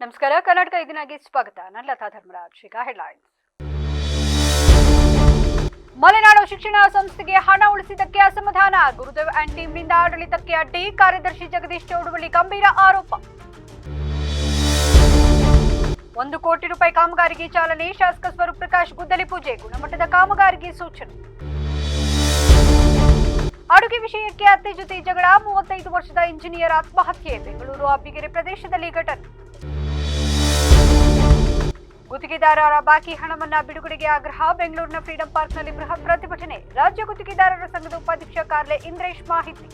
ನಮಸ್ಕಾರ. ಕರ್ನಾಟಕ ಇದನ್ನಾಗಿ ಸ್ವಾಗತ. ನಾನು ಲತಾ ಧರ್ಮರಾಜ್. ಈಗ ಹೆಡ್ಲೈನ್ಸ್. ಮಲೆನಾಡು ಶಿಕ್ಷಣ ಸಂಸ್ಥೆಗೆ ಹಣ ಉಳಿಸಿದ್ದಕ್ಕೆ ಅಸಮಾಧಾನ. ಗುರುದೇವ್ ಅಂಡ್ ಟೀಮ್ನಿಂದ ಆಡಳಿತಕ್ಕೆ ಅಡ್ಡಿ. ಕಾರ್ಯದರ್ಶಿ ಜಗದೀಶ್ ಚೌಡವಳ್ಳಿ ಗಂಭೀರ ಆರೋಪ. 1 ಕೋಟಿ ರೂಪಾಯಿ ಕಾಮಗಾರಿಗೆ ಚಾಲನೆ. ಶಾಸಕ ಸ್ವರೂಪ್ ಪ್ರಕಾಶ್ ಗುದ್ದಲಿ ಪೂಜೆ. ಗುಣಮಟ್ಟದ ಕಾಮಗಾರಿಗೆ ಸೂಚನೆ. ಅಡುಗೆ ವಿಷಯಕ್ಕೆ ಅತ್ತೆ ಜೊತೆ ಜಗಳ. 35 ವರ್ಷದ ಇಂಜಿನಿಯರ್ ಆತ್ಮಹತ್ಯೆ. ಬೆಂಗಳೂರು ಅಬ್ಬಿಗೆರೆ ಪ್ರದೇಶದಲ್ಲಿ ಘಟನೆ. ಗುತ್ತಿಗೆದಾರರ ಬಾಕಿ ಹಣವನ್ನ ಬಿಡುಗಡೆಗೆ ಆಗ್ರಹ. ಬೆಂಗಳೂರಿನ ಫ್ರೀಡಂ ಪಾರ್ಕ್ನಲ್ಲಿ ಬೃಹತ್ ಪ್ರತಿಭಟನೆ. ರಾಜ್ಯ ಗುತ್ತಿಗೆದಾರರ ಸಂಘದ ಉಪಾಧ್ಯಕ್ಷ ಕಾರ್ಲೆ ಇಂದ್ರೇಶ್ ಮಾಹಿತಿ.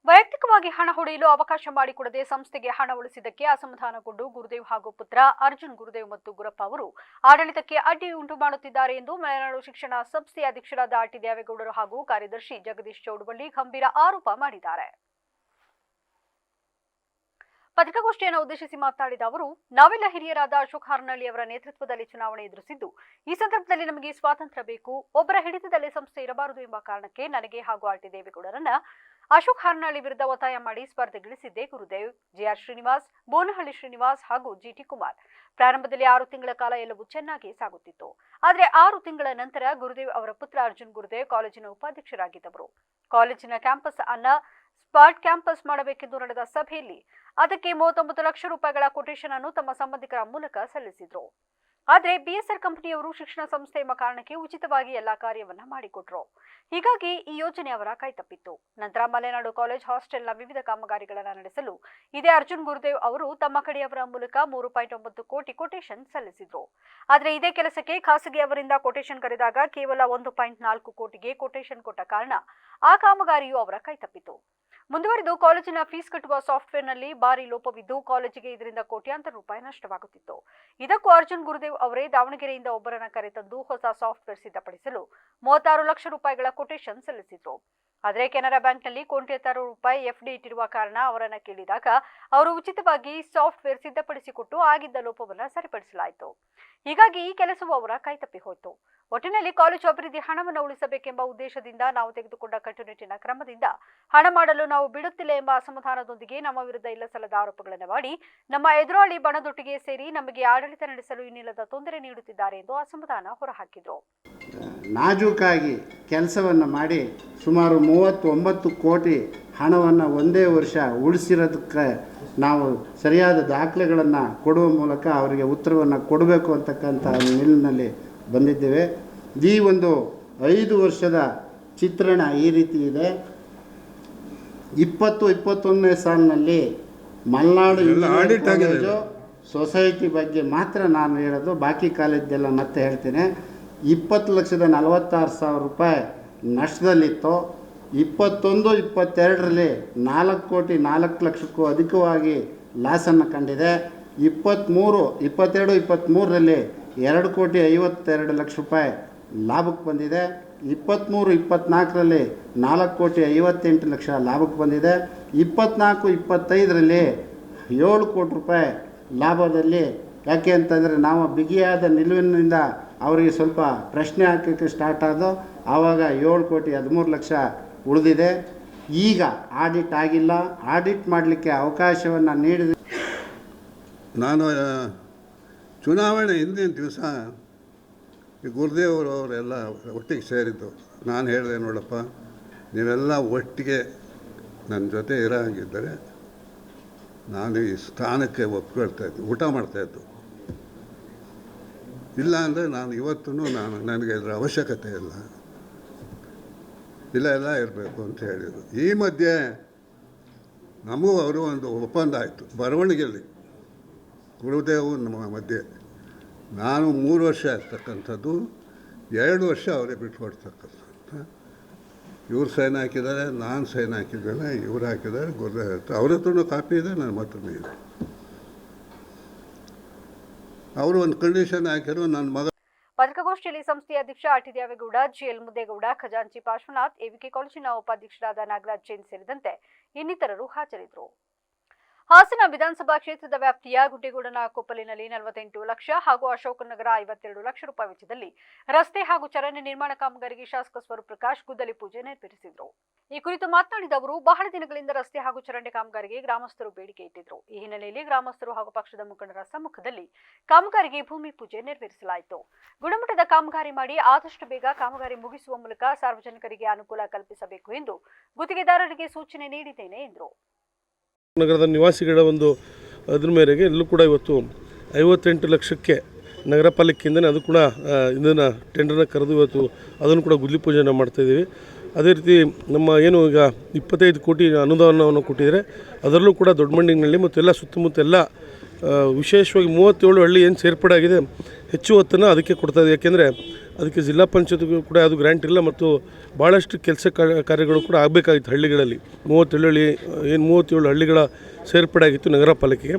ವೈಯಕ್ತಿಕವಾಗಿ ಹಣ ಹೊಡೆಯಲು ಅವಕಾಶ ಮಾಡಿಕೊಡದೆ ಸಂಸ್ಥೆಗೆ ಹಣ ಉಳಿಸಿದ್ದಕ್ಕೆ ಅಸಮಾಧಾನಗೊಂಡು ಗುರುದೇವ್ ಹಾಗೂ ಪುತ್ರ ಅರ್ಜುನ್ ಗುರುದೇವ್ ಮತ್ತು ಗುರಪ್ಪ ಅವರು ಆಡಳಿತಕ್ಕೆ ಅಡ್ಡಿ ಉಂಟು ಮಾಡುತ್ತಿದ್ದಾರೆ ಎಂದು ಮಲೆನಾಡು ಶಿಕ್ಷಣ ಸಂಸ್ಥೆಯ ಅಧ್ಯಕ್ಷರಾದ ಆರ್.ಟಿ. ದೇವೇಗೌಡರು ಹಾಗೂ ಕಾರ್ಯದರ್ಶಿ ಜಗದೀಶ್ ಚೌಡವಳ್ಳಿ ಗಂಭೀರ ಆರೋಪ ಮಾಡಿದ್ದಾರೆ. ಪತ್ರಿಕಾಗೋಷ್ಠಿಯನ್ನು ಉದ್ದೇಶಿಸಿ ಮಾತನಾಡಿದ ಅವರು, ನಾವೆಲ್ಲ ಹಿರಿಯರಾದ ಅಶೋಕ್ ಹಾರನಹಳ್ಳಿ ಅವರ ನೇತೃತ್ವದಲ್ಲಿ ಚುನಾವಣೆ ಎದುರಿಸಿದ್ದು, ಈ ಸಂದರ್ಭದಲ್ಲಿ ನಮಗೆ ಸ್ವಾತಂತ್ರ್ಯ ಬೇಕು, ಒಬ್ಬರ ಹಿಡಿತದಲ್ಲಿ ಸಂಸ್ಥೆ ಇರಬಾರದು ಎಂಬ ಕಾರಣಕ್ಕೆ ನನಗೆ ಹಾಗೂ ಆರ್.ಟಿ. ದೇವೇಗೌಡರನ್ನ ಅಶೋಕ್ ಹಾರನಹಳ್ಳಿ ವಿರುದ್ಧ ಒತ್ತಾಯ ಮಾಡಿ ಸ್ಪರ್ಧೆಗಿಳಿಸಿದ್ದೆ ಗುರುದೇವ್. ಜೆಆರ್ ಶ್ರೀನಿವಾಸ್, ಬೋನಹಳ್ಳಿ ಶ್ರೀನಿವಾಸ್ ಹಾಗೂ ಜಿಟಿ ಕುಮಾರ್. ಪ್ರಾರಂಭದಲ್ಲಿ 6 ತಿಂಗಳ ಕಾಲ ಎಲ್ಲವೂ ಚೆನ್ನಾಗಿ ಸಾಗುತ್ತಿತ್ತು. ಆದರೆ 6 ತಿಂಗಳ ನಂತರ ಗುರುದೇವ್ ಅವರ ಪುತ್ರ ಅರ್ಜುನ್ ಗುರುದೇವ್ ಕಾಲೇಜಿನ ಉಪಾಧ್ಯಕ್ಷರಾಗಿದ್ದವರು. ಕಾಲೇಜಿನ ಕ್ಯಾಂಪಸ್ ಅನ್ನ ಸ್ಪಾಟ್ ಕ್ಯಾಂಪಸ್ ಮಾಡಬೇಕೆಂದು ನಡೆದ ಸಭೆಯಲ್ಲಿ ಅದಕ್ಕೆ 39 ಲಕ್ಷ ರೂಪಾಯಿಗಳ ಕೊಟೇಶನ್ ಅನ್ನು ತಮ್ಮ ಸಂಬಂಧಿಕರ ಮೂಲಕ ಸಲ್ಲಿಸಿದ್ರು. ಆದರೆ ಬಿಎಸ್ಆರ್ ಕಂಪನಿಯವರು ಶಿಕ್ಷಣ ಸಂಸ್ಥೆ ಎಂಬ ಕಾರಣಕ್ಕೆ ಉಚಿತವಾಗಿ ಎಲ್ಲಾ ಕಾರ್ಯವನ್ನ ಮಾಡಿಕೊಟ್ರು. ಹೀಗಾಗಿ ಈ ಯೋಜನೆ ಅವರ ಕೈತಪ್ಪಿತ್ತು. ನಂತರ ಮಲೆನಾಡು ಕಾಲೇಜ್ ಹಾಸ್ಟೆಲ್ನ ವಿವಿಧ ಕಾಮಗಾರಿಗಳನ್ನು ನಡೆಸಲು ಇದೇ ಅರ್ಜುನ್ ಗುರುದೇವ್ ಅವರು ತಮ್ಮ ಕಡೆಯವರ ಮೂಲಕ 3.9 ಕೋಟಿ ಕೊಟೇಶನ್ ಸಲ್ಲಿಸಿದ್ರು. ಆದರೆ ಇದೇ ಕೆಲಸಕ್ಕೆ ಖಾಸಗಿ ಅವರಿಂದ ಕೊಟೇಶನ್ ಕರೆದಾಗ ಕೇವಲ 1.4 ಕೋಟಿಗೆ ಕೊಟೇಶನ್ ಕೊಟ್ಟ ಕಾರಣ ಆ ಕಾಮಗಾರಿಯು ಅವರ ಕೈತಪ್ಪಿತು. ಮುಂದುವರೆದು ಕಾಲೇಜಿನ ಫೀಸ್ ಕಟ್ಟುವ ಸಾಫ್ಟ್ವೇರ್ನಲ್ಲಿ ಭಾರಿ ಲೋಪವಿದ್ದು ಕಾಲೇಜಿಗೆ ಇದರಿಂದ ಕೋಟ್ಯಾಂತರ ರೂಪಾಯಿ ನಷ್ಟವಾಗುತ್ತಿತ್ತು. ಇದಕ್ಕೂ ಅರ್ಜುನ್ ಗುರುದೇವ್ ಅವರೇ ದಾವಣಗೆರೆಯಿಂದ ಒಬ್ಬರನ್ನ ಕರೆತಂದು ಹೊಸ ಸಾಫ್ಟ್ವೇರ್ ಸಿದ್ಧಪಡಿಸಲು 36 ಲಕ್ಷ ರೂಪಾಯಿಗಳ ಕೊಟೇಶನ್ ಸಲ್ಲಿಸಿದ್ರು. ಆದರೆ ಕೆನರಾ ಬ್ಯಾಂಕ್ನಲ್ಲಿ ಕೋಟ್ಯಾಂತರ ರೂಪಾಯಿ ಎಫ್ಡಿ ಇಟ್ಟಿರುವ ಕಾರಣ ಅವರನ್ನ ಕೇಳಿದಾಗ ಅವರು ಉಚಿತವಾಗಿ ಸಾಫ್ಟ್ವೇರ್ ಸಿದ್ಧಪಡಿಸಿಕೊಟ್ಟು ಆಗಿದ್ದ ಲೋಪವನ್ನು ಸರಿಪಡಿಸಲಾಯಿತು. ಹೀಗಾಗಿ ಈ ಕೆಲಸವು ಅವರ ಕೈತಪ್ಪಿ ಹೋಯಿತು. ಒಟ್ಟಿನಲ್ಲಿ ಕಾಲೇಜು ಅಭಿವೃದ್ಧಿ ಹಣವನ್ನು ಉಳಿಸಬೇಕೆಂಬ ಉದ್ದೇಶದಿಂದ ನಾವು ತೆಗೆದುಕೊಂಡ ಕಟ್ಟುನಿಟ್ಟಿನ ಕ್ರಮದಿಂದ ಹಣ ಮಾಡಲು ನಾವು ಬಿಡುತ್ತಿಲ್ಲ ಎಂಬ ಅಸಮಾಧಾನದೊಂದಿಗೆ ನಮ್ಮ ವಿರುದ್ಧ ಇಲ್ಲಸಲ್ಲದ ಆರೋಪಗಳನ್ನು ಮಾಡಿ ನಮ್ಮ ಎದುರಾಳಿ ಬಣದೊಟ್ಟಿಗೆ ಸೇರಿ ನಮಗೆ ಆಡಳಿತ ನಡೆಸಲು ಇನ್ನಿಲ್ಲದ ತೊಂದರೆ ನೀಡುತ್ತಿದ್ದಾರೆ ಎಂದು ಅಸಮಾಧಾನ ಹೊರಹಾಕಿದರು. ನಾಜೂಕಾಗಿ ಕೆಲಸವನ್ನು ಮಾಡಿ ಸುಮಾರು 39 ಕೋಟಿ ಹಣವನ್ನು ಒಂದೇ ವರ್ಷ ಉಳಿಸಿರೋದಕ್ಕೆ ನಾವು ಸರಿಯಾದ ದಾಖಲೆಗಳನ್ನು ಕೊಡುವ ಮೂಲಕ ಅವರಿಗೆ ಉತ್ತರವನ್ನು ಕೊಡಬೇಕು ಅಂತಕ್ಕಂಥ ನಿಟ್ಟಿನಲ್ಲಿ ಬಂದಿದ್ದೇವೆ. ಈ ಒಂದು 5 ವರ್ಷದ ಚಿತ್ರಣ ಈ ರೀತಿ ಇದೆ. 2021ನೇ ಸಾಲಿನಲ್ಲಿ ಮಲೆನಾಡು ಕಾಲೇಜು ಸೊಸೈಟಿ ಬಗ್ಗೆ ಮಾತ್ರ ನಾನು ಹೇಳೋದು, ಬಾಕಿ ಕಾಲೇಜೆಲ್ಲ ಮತ್ತೆ ಹೇಳ್ತೇನೆ. 20,46,000 ರೂಪಾಯಿ ನಷ್ಟದಲ್ಲಿತ್ತು. 21-22ರಲ್ಲಿ 4 ಕೋಟಿ 4 ಲಕ್ಷಕ್ಕೂ ಅಧಿಕವಾಗಿ ಲಾಸನ್ನು ಕಂಡಿದೆ. 22-23ರಲ್ಲಿ 2 ಕೋಟಿ 52 ಲಕ್ಷ ರೂಪಾಯಿ ಲಾಭಕ್ಕೆ ಬಂದಿದೆ. 23-24ರಲ್ಲಿ 4 ಕೋಟಿ 58 ಲಕ್ಷ ಲಾಭಕ್ಕೆ ಬಂದಿದೆ. 24-25ರಲ್ಲಿ 7 ಕೋಟಿ ರೂಪಾಯಿ ಲಾಭದಲ್ಲಿ. ಯಾಕೆ ಅಂತಂದರೆ ನಾವು ಬಿಗಿಯಾದ ನಿಲುವಿನಿಂದ ಅವರಿಗೆ ಸ್ವಲ್ಪ ಪ್ರಶ್ನೆ ಹಾಕೋಕ್ಕೆ ಸ್ಟಾರ್ಟ್ ಆದೋ ಆವಾಗ 7 ಕೋಟಿ 13 ಲಕ್ಷ ಉಳಿದಿದೆ. ಈಗ ಆಡಿಟ್ ಆಗಿಲ್ಲ. ಆಡಿಟ್ ಮಾಡಲಿಕ್ಕೆ ಅವಕಾಶವನ್ನು ನೀಡಿದ ನಾನು ಚುನಾವಣೆ ಹಿಂದಿನ ದಿವಸ ಈ ಗುರುದೇವರವರೆಲ್ಲ ಒಟ್ಟಿಗೆ ಸೇರಿದ್ದು. ನಾನು ಹೇಳಿದೆ, ನೋಡಪ್ಪ, ನೀವೆಲ್ಲ ಒಟ್ಟಿಗೆ ನನ್ನ ಜೊತೆ ಇರೋ ಹಾಗಿದ್ದರೆ ನಾನು ಈ ಸ್ಥಾನಕ್ಕೆ ಒಪ್ಕೊಳ್ತಾಯಿದ್ದೆ, ಊಟ ಮಾಡ್ತಾಯಿದ್ದು. ಇಲ್ಲ ಅಂದರೆ ನಾನು ಇವತ್ತೂ ನನಗೆ ಇದರ ಅವಶ್ಯಕತೆ ಇಲ್ಲ, ಇಲ್ಲ ಇರಬೇಕು ಅಂತ ಹೇಳಿದರು. ಈ ಮಧ್ಯೆ ನಮಗೂ ಅವರು ಒಂದು ಒಪ್ಪಂದ ಆಯಿತು ಬರವಣಿಗೆಯಲ್ಲಿ, ಗುರುದೇವು ನಮ್ಮ ಮಧ್ಯೆ. ನಾನು 3 ವರ್ಷ ಇರ್ತಕ್ಕಂಥದ್ದು, 2 ವರ್ಷ ಅವರೇ ಬಿಟ್ಟು ಕೊಡ್ತಕ್ಕಂಥ. ಇವ್ರು ಸೈನ್ ಹಾಕಿದ್ದಾರೆ, ನಾನು ಸೈನ್ ಹಾಕಿದ್ದೇನೆ, ಇವ್ರು ಹಾಕಿದ್ದಾರೆ. ಗುರುದೇವ್ ಅವ್ರ ಹತ್ರನೂ ಕಾಪಿ ಇದೆ, ನನ್ನ ಹತ್ರನೂ ಇದೆ. ಅವರು ಒಂದು ಕಂಡೀಷನ್ ಹಾಕಿದ್ರು, ನನ್ನ ಮಗ. ಪತ್ರಿಕಾಗೋಷ್ಠಿಯಲ್ಲಿ ಸಂಸ್ಥೆಯ ಅಧ್ಯಕ್ಷ ಆರ್.ಟಿ. ದೇವೇಗೌಡ, ಜಿಎಲ್ ಮುದ್ದೇಗೌಡ, ಖಜಾಂಚಿ ಪಾರ್ಶ್ವನಾಥ್, ಎವಿಕೆ ಕಾಲೇಜಿನ ಉಪಾಧ್ಯಕ್ಷರಾದ ನಾಗರಾಜ್ ಜೈನ್ ಸೇರಿದಂತೆ ಇನ್ನಿತರರು ಹಾಜರಿದ್ದರು. ಹಾಸನ ವಿಧಾನಸಭಾ ಕ್ಷೇತ್ರದ ವ್ಯಾಪ್ತಿಯ ಗುಡ್ಡೆಗೂಡನ ಕೊಪ್ಪಲಿನಲ್ಲಿ 48 ಲಕ್ಷ ಹಾಗೂ ಅಶೋಕನಗರ 52 ಲಕ್ಷ ರೂಪಾಯಿ ವೆಚ್ಚದಲ್ಲಿ ರಸ್ತೆ ಹಾಗೂ ಚರಂಡಿ ನಿರ್ಮಾಣ ಕಾಮಗಾರಿಗೆ ಶಾಸಕ ಸ್ವರೂಪ್ ಪ್ರಕಾಶ್ ಗುದ್ದಲಿ ಪೂಜೆ ನೆರವೇರಿಸಿದರು. ಈ ಕುರಿತು ಮಾತನಾಡಿದ ಅವರು, ಬಹಳ ದಿನಗಳಿಂದ ರಸ್ತೆ ಹಾಗೂ ಚರಂಡಿ ಕಾಮಗಾರಿಗೆ ಗ್ರಾಮಸ್ಥರು ಬೇಡಿಕೆ ಇಟ್ಟಿದ್ರು. ಈ ಹಿನ್ನೆಲೆಯಲ್ಲಿ ಗ್ರಾಮಸ್ಥರು ಹಾಗೂ ಪಕ್ಷದ ಮುಖಂಡರ ಸಮ್ಮುಖದಲ್ಲಿ ಕಾಮಗಾರಿಗೆ ಭೂಮಿ ಪೂಜೆ ನೆರವೇರಿಸಲಾಯಿತು. ಗುಣಮಟ್ಟದ ಕಾಮಗಾರಿ ಮಾಡಿ ಆದಷ್ಟು ಬೇಗ ಕಾಮಗಾರಿ ಮುಗಿಸುವ ಮೂಲಕ ಸಾರ್ವಜನಿಕರಿಗೆ ಅನುಕೂಲ ಕಲ್ಪಿಸಬೇಕು ಎಂದು ಗುತ್ತಿಗೆದಾರರಿಗೆ ಸೂಚನೆ ನೀಡಿದ್ದೇನೆ ಎಂದರು. ನಗರದ ನಿವಾಸಿಗಳ ಒಂದು ಅದ್ರ ಮೇರೆಗೆ ಎಲ್ಲೂ ಕೂಡ ಇವತ್ತು 58 ಲಕ್ಷಕ್ಕೆ ನಗರ ಪಾಲಿಕೆಯಿಂದಲೇ ಅದು ಕೂಡ ಇದನ್ನು ಟೆಂಡರ್ನ ಕರೆದು ಇವತ್ತು ಅದನ್ನು ಕೂಡ ಗುದ್ದಲಿ ಪೂಜೆಯನ್ನು ಮಾಡ್ತಾಯಿದ್ದೀವಿ. ಅದೇ ರೀತಿ ನಮ್ಮ ಏನು ಈಗ 25 ಕೋಟಿ ಅನುದಾನವನ್ನು ಕೊಟ್ಟಿದ್ದಾರೆ, ಅದರಲ್ಲೂ ಕೂಡ ದೊಡ್ಡಮಂಡಿನಲ್ಲಿ ಮತ್ತು ಎಲ್ಲ ಸುತ್ತಮುತ್ತ ಎಲ್ಲ ವಿಶೇಷವಾಗಿ 37 ಹಳ್ಳಿ ಏನು ಸೇರ್ಪಡೆ ಆಗಿದೆ, ಹೆಚ್ಚು ಹೊತ್ತನ್ನು ಅದಕ್ಕೆ ಕೊಡ್ತಾಯಿದೆ. ಯಾಕೆಂದರೆ ಅದಕ್ಕೆ ಜಿಲ್ಲಾ ಪಂಚಾಯತ್ಗೂ ಕೂಡ ಅದು ಗ್ರ್ಯಾಂಟ್ ಇಲ್ಲ ಮತ್ತು ಭಾಳಷ್ಟು ಕೆಲಸ ಕಾರ್ಯಗಳು ಕೂಡ ಆಗಬೇಕಾಗಿತ್ತು ಹಳ್ಳಿಗಳಲ್ಲಿ. 37 ಹಳ್ಳಿಗಳ ಸೇರ್ಪಡೆ ಆಗಿತ್ತು ನಗರ ಪಾಲಿಕೆಗೆ,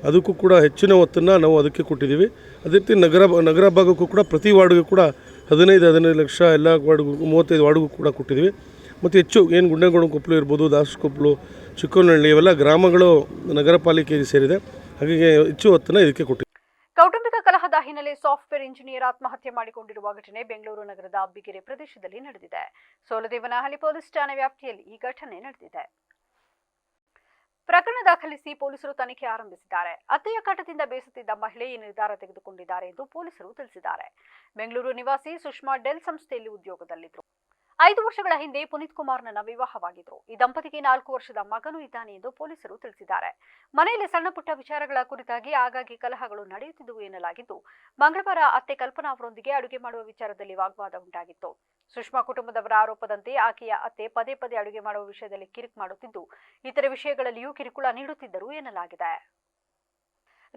ಅದಕ್ಕೂ ಕೂಡ ಹೆಚ್ಚಿನ ಹೊತ್ತನ್ನು ನಾವು ಅದಕ್ಕೆ ಕೊಟ್ಟಿದ್ದೀವಿ. ಅದೇ ರೀತಿ ನಗರ ಭಾಗಕ್ಕೂ ಕೂಡ ಪ್ರತಿ ವಾರ್ಡ್ಗೂ ಕೂಡ 15 ಲಕ್ಷ, ಎಲ್ಲ ವಾರ್ಡ್ಗೂ 35 ವಾರ್ಡ್ಗೂ ಕೂಡ ಕೊಟ್ಟಿದ್ದೀವಿ. ಮತ್ತು ಹೆಚ್ಚು ಏನು ಗುಂಡೇಗೌಡ ಕೊಪ್ಪಲು ಇರ್ಬೋದು, ದಾಸಕೊಪ್ಪಲು, ಚಿಕ್ಕೋನಹಳ್ಳಿ ಇವೆಲ್ಲ ಗ್ರಾಮಗಳು ನಗರ ಪಾಲಿಕೆಗೆ ಸೇರಿದೆ. ಹಾಗಾಗಿ ಹೆಚ್ಚು ಹೊತ್ತನ್ನು ಇದಕ್ಕೆ ಕೊಟ್ಟಿದ್ದೀವಿ. ಕೌಟುಂಬಿಕ ಕಲಹದ ಹಿನ್ನೆಲೆ ಸಾಫ್ಟ್ವೇರ್ ಇಂಜಿನಿಯರ್ ಆತ್ಮಹತ್ಯೆ ಮಾಡಿಕೊಂಡಿರುವ ಘಟನೆ ಬೆಂಗಳೂರು ನಗರದ ಅಬ್ಬಿಗೆರೆ ಪ್ರದೇಶದಲ್ಲಿ ನಡೆದಿದೆ. ಸೋಲದೇವನಹಳ್ಳಿ ಪೊಲೀಸ್ ಠಾಣೆ ವ್ಯಾಪ್ತಿಯಲ್ಲಿ ಈ ಘಟನೆ ನಡೆದಿದೆ. ಪ್ರಕರಣ ದಾಖಲಿಸಿ ಪೊಲೀಸರು ತನಿಖೆ ಆರಂಭಿಸಿದ್ದಾರೆ. ಅತ್ತೆಯ ಕಾಟದಿಂದ ಬೇಸತ್ತಿದ್ದ ಮಹಿಳೆ ಈ ನಿರ್ಧಾರ ತೆಗೆದುಕೊಂಡಿದ್ದಾರೆ ಎಂದು ಪೊಲೀಸರು ತಿಳಿಸಿದ್ದಾರೆ. ಬೆಂಗಳೂರು ನಿವಾಸಿ ಸುಷ್ಮಾ ಡೆಲ್ ಸಂಸ್ಥೆಯಲ್ಲಿ ಉದ್ಯೋಗದಲ್ಲಿದ್ದರು. 5 ವರ್ಷಗಳ ಹಿಂದೆ ಪುನೀತ್ ಕುಮಾರ್ನ ವಿವಾಹವಾಗಿದ್ರು. ಈ ದಂಪತಿಗೆ 4 ವರ್ಷದ ಮಗನೂ ಇದ್ದಾನೆ ಎಂದು ಪೊಲೀಸರು ತಿಳಿಸಿದ್ದಾರೆ. ಮನೆಯಲ್ಲಿ ಸಣ್ಣ ಪುಟ್ಟ ವಿಚಾರಗಳ ಕುರಿತಾಗಿ ಆಗಾಗ್ಗೆ ಕಲಹಗಳು ನಡೆಯುತ್ತಿದ್ದವು ಎನ್ನಲಾಗಿದ್ದು, ಮಂಗಳವಾರ ಅತ್ತೆ ಕಲ್ಪನಾ ಅವರೊಂದಿಗೆ ಅಡುಗೆ ಮಾಡುವ ವಿಚಾರದಲ್ಲಿ ವಾಗ್ವಾದ ಉಂಟಾಗಿತ್ತು. ಸುಷ್ಮಾ ಕುಟುಂಬದವರ ಆರೋಪದಂತೆ ಆಕೆಯ ಅತ್ತೆ ಪದೇ ಪದೇ ಅಡುಗೆ ಮಾಡುವ ವಿಷಯದಲ್ಲಿ ಕಿರಿಕ್ ಮಾಡುತ್ತಿದ್ದು, ಇತರೆ ವಿಷಯಗಳಲ್ಲಿಯೂ ಕಿರುಕುಳ ನೀಡುತ್ತಿದ್ದರು ಎನ್ನಲಾಗಿದೆ.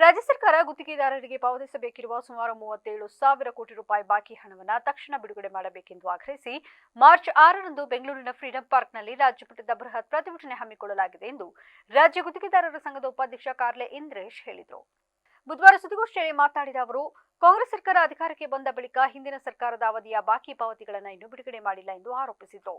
ರಾಜ್ಯ ಸರ್ಕಾರ ಗುತ್ತಿಗೆದಾರರಿಗೆ ಪಾವತಿಸಬೇಕಿರುವ ಸುಮಾರು 37,000 ಕೋಟಿ ರೂಪಾಯಿ ಬಾಕಿ ಹಣವನ್ನು ತಕ್ಷಣ ಬಿಡುಗಡೆ ಮಾಡಬೇಕೆಂದು ಆಗ್ರಹಿಸಿ ಮಾರ್ಚ್ 6ರಂದು ಬೆಂಗಳೂರಿನ ಫ್ರೀಡಂ ಪಾರ್ಕ್ನಲ್ಲಿ ರಾಜ್ಯಮಟ್ಟದ ಬೃಹತ್ ಪ್ರತಿಭಟನೆ ಹಮ್ಮಿಕೊಳ್ಳಲಾಗಿದೆ ಎಂದು ರಾಜ್ಯ ಗುತ್ತಿಗೆದಾರರ ಸಂಘದ ಉಪಾಧ್ಯಕ್ಷ ಕಾರ್ಲೆ ಇಂದ್ರೇಶ್ ಹೇಳಿದರು. ಬುಧವಾರ ಸುದ್ದಿಗೋಷ್ಠಿಯಲ್ಲಿ ಮಾತನಾಡಿದ ಅವರು, ಕಾಂಗ್ರೆಸ್ ಸರ್ಕಾರ ಅಧಿಕಾರಕ್ಕೆ ಬಂದ ಬಳಿಕ ಹಿಂದಿನ ಸರ್ಕಾರದ ಅವಧಿಯ ಬಾಕಿ ಪಾವತಿಗಳನ್ನು ಇನ್ನೂ ಬಿಡುಗಡೆ ಮಾಡಿಲ್ಲ ಎಂದು ಆರೋಪಿಸಿದರು.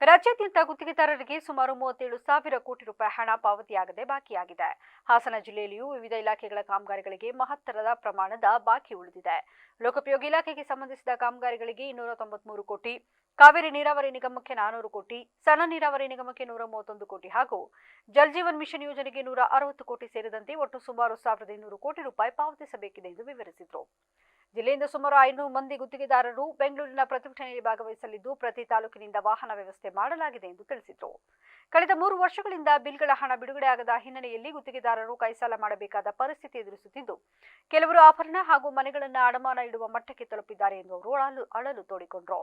ರಾಜ್ಯಾದ್ಯಂತ ಗುತ್ತಿಗೆದಾರರಿಗೆ ಸುಮಾರು 37,000 ಕೋಟಿ ರೂಪಾಯಿ ಹಣ ಪಾವತಿಯಾಗದೆ ಬಾಕಿಯಾಗಿದೆ. ಹಾಸನ ಜಿಲ್ಲೆಯಲ್ಲಿಯೂ ವಿವಿಧ ಇಲಾಖೆಗಳ ಕಾಮಗಾರಿಗಳಿಗೆ ಮಹತ್ತರದ ಪ್ರಮಾಣದ ಬಾಕಿ ಉಳಿದಿದೆ. ಲೋಕೋಪಯೋಗಿ ಇಲಾಖೆಗೆ ಸಂಬಂಧಿಸಿದ ಕಾಮಗಾರಿಗಳಿಗೆ 293 ಕೋಟಿ, ಕಾವೇರಿ ನೀರಾವರಿ ನಿಗಮಕ್ಕೆ 400 ಕೋಟಿ, ಸಣ್ಣ ನೀರಾವರಿ ನಿಗಮಕ್ಕೆ 131 ಕೋಟಿ ಹಾಗೂ ಜಲ್ ಜೀವನ್ ಮಿಷನ್ ಯೋಜನೆಗೆ 160 ಕೋಟಿ ಸೇರಿದಂತೆ ಒಟ್ಟು ಸುಮಾರು 1,200 ಕೋಟಿ ರೂಪಾಯಿ ಪಾವತಿಸಬೇಕಿದೆ ಎಂದು ವಿವರಿಸಿದರು. ಜಿಲ್ಲೆಯಿಂದ ಸುಮಾರು 500 ಮಂದಿ ಗುತ್ತಿಗೆದಾರರು ಬೆಂಗಳೂರಿನ ಪ್ರತಿಭಟನೆಯಲ್ಲಿ ಭಾಗವಹಿಸಲಿದ್ದು, ಪ್ರತಿ ತಾಲೂಕಿನಿಂದ ವಾಹನ ವ್ಯವಸ್ಥೆ ಮಾಡಲಾಗಿದೆ ಎಂದು ತಿಳಿಸಿದರು. ಕಳೆದ 3 ವರ್ಷಗಳಿಂದ ಬಿಲ್ಗಳ ಹಣ ಬಿಡುಗಡೆಯಾಗದ ಹಿನ್ನೆಲೆಯಲ್ಲಿ ಗುತ್ತಿಗೆದಾರರು ಕೈಸಾಲ ಮಾಡಬೇಕಾದ ಪರಿಸ್ಥಿತಿ ಎದುರಿಸುತ್ತಿದ್ದು, ಕೆಲವರು ಆಭರಣ ಹಾಗೂ ಮನೆಗಳನ್ನು ಅಡಮಾನ ಇಡುವ ಮಟ್ಟಕ್ಕೆ ತಲುಪಿದ್ದಾರೆ ಎಂದು ಅವರು ಅಳಲು ತೋಡಿಕೊಂಡರು.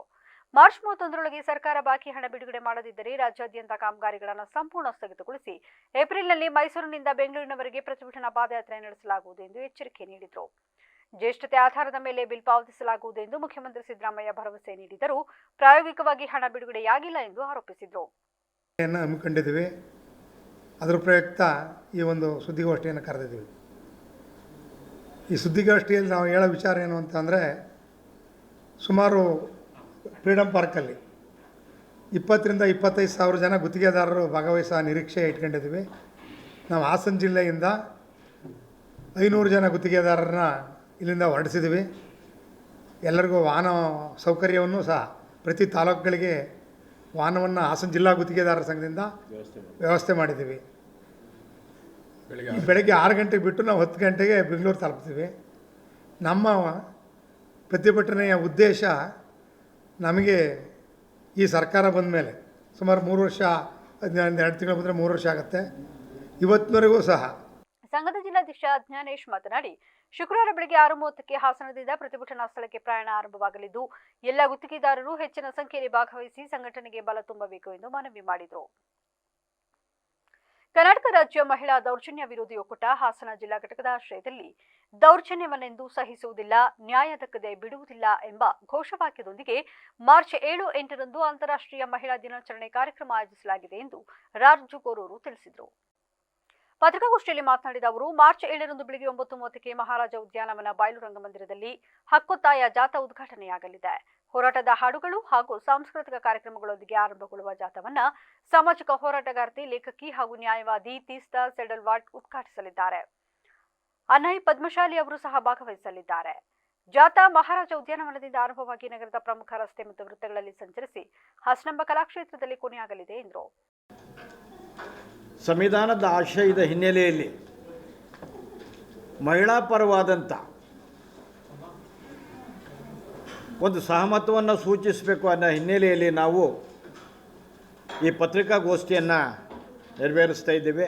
ಮಾರ್ಚ್ 31ರೊಳಗೆ ಸರ್ಕಾರ ಬಾಕಿ ಹಣ ಬಿಡುಗಡೆ ಮಾಡದಿದ್ದರೆ ರಾಜ್ಯಾದ್ಯಂತ ಕಾಮಗಾರಿಗಳನ್ನು ಸಂಪೂರ್ಣ ಸ್ಥಗಿತಗೊಳಿಸಿ ಏಪ್ರಿಲ್ನಲ್ಲಿ ಮೈಸೂರಿನಿಂದ ಬೆಂಗಳೂರಿನವರೆಗೆ ಪ್ರತಿಭಟನಾ ಪಾದಯಾತ್ರೆ ನಡೆಸಲಾಗುವುದು ಎಂದು ಎಚ್ಚರಿಕೆ ನೀಡಿದರು. ಜ್ಯೇಷ್ಠತೆ ಆಧಾರದ ಮೇಲೆ ಬಿಲ್ ಪಾವತಿಸಲಾಗುವುದು ಎಂದು ಮುಖ್ಯಮಂತ್ರಿ ಸಿದ್ದರಾಮಯ್ಯ ಭರವಸೆ ನೀಡಿದರೂ ಪ್ರಾಯೋಗಿಕವಾಗಿ ಹಣ ಬಿಡುಗಡೆಯಾಗಿಲ್ಲ ಎಂದು ಆರೋಪಿಸಿದರು. ಹಮ್ಮಿಕೊಂಡಿದ್ದೀವಿ. ಅದರ ಪ್ರಯುಕ್ತ ಈ ಒಂದು ಸುದ್ದಿಗೋಷ್ಠಿಯನ್ನು ಕರೆದಿದ್ದೀವಿ. ಈ ಸುದ್ದಿಗೋಷ್ಠಿಯಲ್ಲಿ ನಾವು ಹೇಳೋ ವಿಚಾರ ಏನು ಅಂತಂದರೆ, ಸುಮಾರು ಫ್ರೀಡಂ ಪಾರ್ಕಲ್ಲಿ 20ರಿಂದ 25 ಸಾವಿರ ಜನ ಗುತ್ತಿಗೆದಾರರು ಭಾಗವಹಿಸೋ ನಿರೀಕ್ಷೆ ಇಟ್ಕೊಂಡಿದ್ದೀವಿ. ನಾವು ಹಾಸನ ಜಿಲ್ಲೆಯಿಂದ 500 ಜನ ಗುತ್ತಿಗೆದಾರರನ್ನ ಇಲ್ಲಿಂದ ಹೊರಡಿಸಿದ್ದೀವಿ. ಎಲ್ಲರಿಗೂ ವಾಹನ ಸೌಕರ್ಯವನ್ನು ಸಹ ಪ್ರತಿ ತಾಲೂಕುಗಳಿಗೆ ವಾಹನವನ್ನು ಹಾಸನ ಜಿಲ್ಲಾ ಗುತ್ತಿಗೆದಾರರ ಸಂಘದಿಂದ ವ್ಯವಸ್ಥೆ ಮಾಡಿದ್ದೀವಿ. ಬೆಳಗ್ಗೆ 6 ಗಂಟೆಗೆ ಬಿಟ್ಟು ನಾವು 10 ಗಂಟೆಗೆ ಬೆಂಗಳೂರು ತಲುಪ್ತೀವಿ. ನಮ್ಮ ಪ್ರತಿಭಟನೆಯ ಉದ್ದೇಶ, ನಮಗೆ ಈ ಸರ್ಕಾರ ಬಂದ ಮೇಲೆ ಸುಮಾರು 3 ವರ್ಷ, 2 ತಿಂಗಳ ಮುಂದೆ 3 ವರ್ಷ ಆಗುತ್ತೆ. ಇವತ್ತಿನವರೆಗೂ ಸಹ ಸಂಘದ ಜಿಲ್ಲಾಧ್ಯಕ್ಷ ಜ್ಞಾನೇಶ್ ಮಾತನಾಡಿ, ಶುಕ್ರವಾರ ಬೆಳಗ್ಗೆ 6:30ಕ್ಕೆ ಹಾಸನದಿಂದ ಪ್ರತಿಭಟನಾ ಸ್ಥಳಕ್ಕೆ ಪ್ರಯಾಣ ಆರಂಭವಾಗಲಿದ್ದು, ಎಲ್ಲ ಗುತ್ತಿಗೆದಾರರು ಹೆಚ್ಚಿನ ಸಂಖ್ಯೆಯಲ್ಲಿ ಭಾಗವಹಿಸಿ ಸಂಘಟನೆಗೆ ಬಲ ತುಂಬಬೇಕು ಎಂದು ಮನವಿ ಮಾಡಿದರು. ಕರ್ನಾಟಕ ರಾಜ್ಯ ಮಹಿಳಾ ದೌರ್ಜನ್ಯ ವಿರೋಧಿ ಒಕ್ಕೂಟ ಹಾಸನ ಜಿಲ್ಲಾ ಘಟಕದ ಆಶ್ರಯದಲ್ಲಿ ದೌರ್ಜನ್ಯವನ್ನೆಂದೂ ಸಹಿಸುವುದಿಲ್ಲ, ನ್ಯಾಯ ದಕ್ಕದೆ ಬಿಡುವುದಿಲ್ಲ ಎಂಬ ಘೋಷವಾಕ್ಯದೊಂದಿಗೆ ಮಾರ್ಚ್ 7-8ರಂದು ಅಂತಾರಾಷ್ಟ್ರೀಯ ಮಹಿಳಾ ದಿನಾಚರಣೆ ಕಾರ್ಯಕ್ರಮ ಆಯೋಜಿಸಲಾಗಿದೆ ಎಂದು ರಾಜು ಕೋರೂರು ತಿಳಿಸಿದರು. ಪತ್ರಿಕಾಗೋಷ್ಠಿಯಲ್ಲಿ ಮಾತನಾಡಿದ ಅವರು, ಮಾರ್ಚ್ 7ರಂದು ಬೆಳಗ್ಗೆ 9:30ಕ್ಕೆ ಮಹಾರಾಜ ಉದ್ಯಾನವನ ಬಯಲು ರಂಗಮಂದಿರದಲ್ಲಿ ಹಕ್ಕೊತ್ತಾಯ ಜಾಥಾ ಉದ್ಘಾಟನೆಯಾಗಲಿದೆ. ಹೋರಾಟದ ಹಾಡುಗಳು ಹಾಗೂ ಸಾಂಸ್ಕೃತಿಕ ಕಾರ್ಯಕ್ರಮಗಳೊಂದಿಗೆ ಆರಂಭಗೊಳ್ಳುವ ಜಾಥಾವನ್ನ ಸಾಮಾಜಿಕ ಹೋರಾಟಗಾರ್ತಿ, ಲೇಖಕಿ ಹಾಗೂ ನ್ಯಾಯವಾದಿ ತೀಸ್ತಾ ಸೆಡಲ್ವಾಡ್ ಉದ್ಘಾಟಿಸಲಿದ್ದಾರೆ. ಅನೈ ಪದ್ಮಶಾಲಿ ಅವರು ಸಹ ಭಾಗವಹಿಸಲಿದ್ದಾರೆ. ಜಾಥಾ ಮಹಾರಾಜ ಉದ್ಯಾನವನದಿಂದ ಆರಂಭವಾಗಿ ನಗರದ ಪ್ರಮುಖ ರಸ್ತೆ ಮತ್ತು ವೃತ್ತಗಳಲ್ಲಿ ಸಂಚರಿಸಿ ಹಾಸನಾಂಬ ಕಲಾಕ್ಷೇತ್ರದಲ್ಲಿ ಕೊನೆಯಾಗಲಿದೆ ಎಂದರು. ಸಂವಿಧಾನದ ಆಶಯದ ಹಿನ್ನೆಲೆಯಲ್ಲಿ ಮಹಿಳಾ ಪರವಾದಂಥ ಒಂದು ಸಹಮತವನ್ನು ಸೂಚಿಸಬೇಕು ಅನ್ನೋ ಹಿನ್ನೆಲೆಯಲ್ಲಿ ನಾವು ಈ ಪತ್ರಿಕಾಗೋಷ್ಠಿಯನ್ನು ನೆರವೇರಿಸ್ತಾ ಇದ್ದೇವೆ.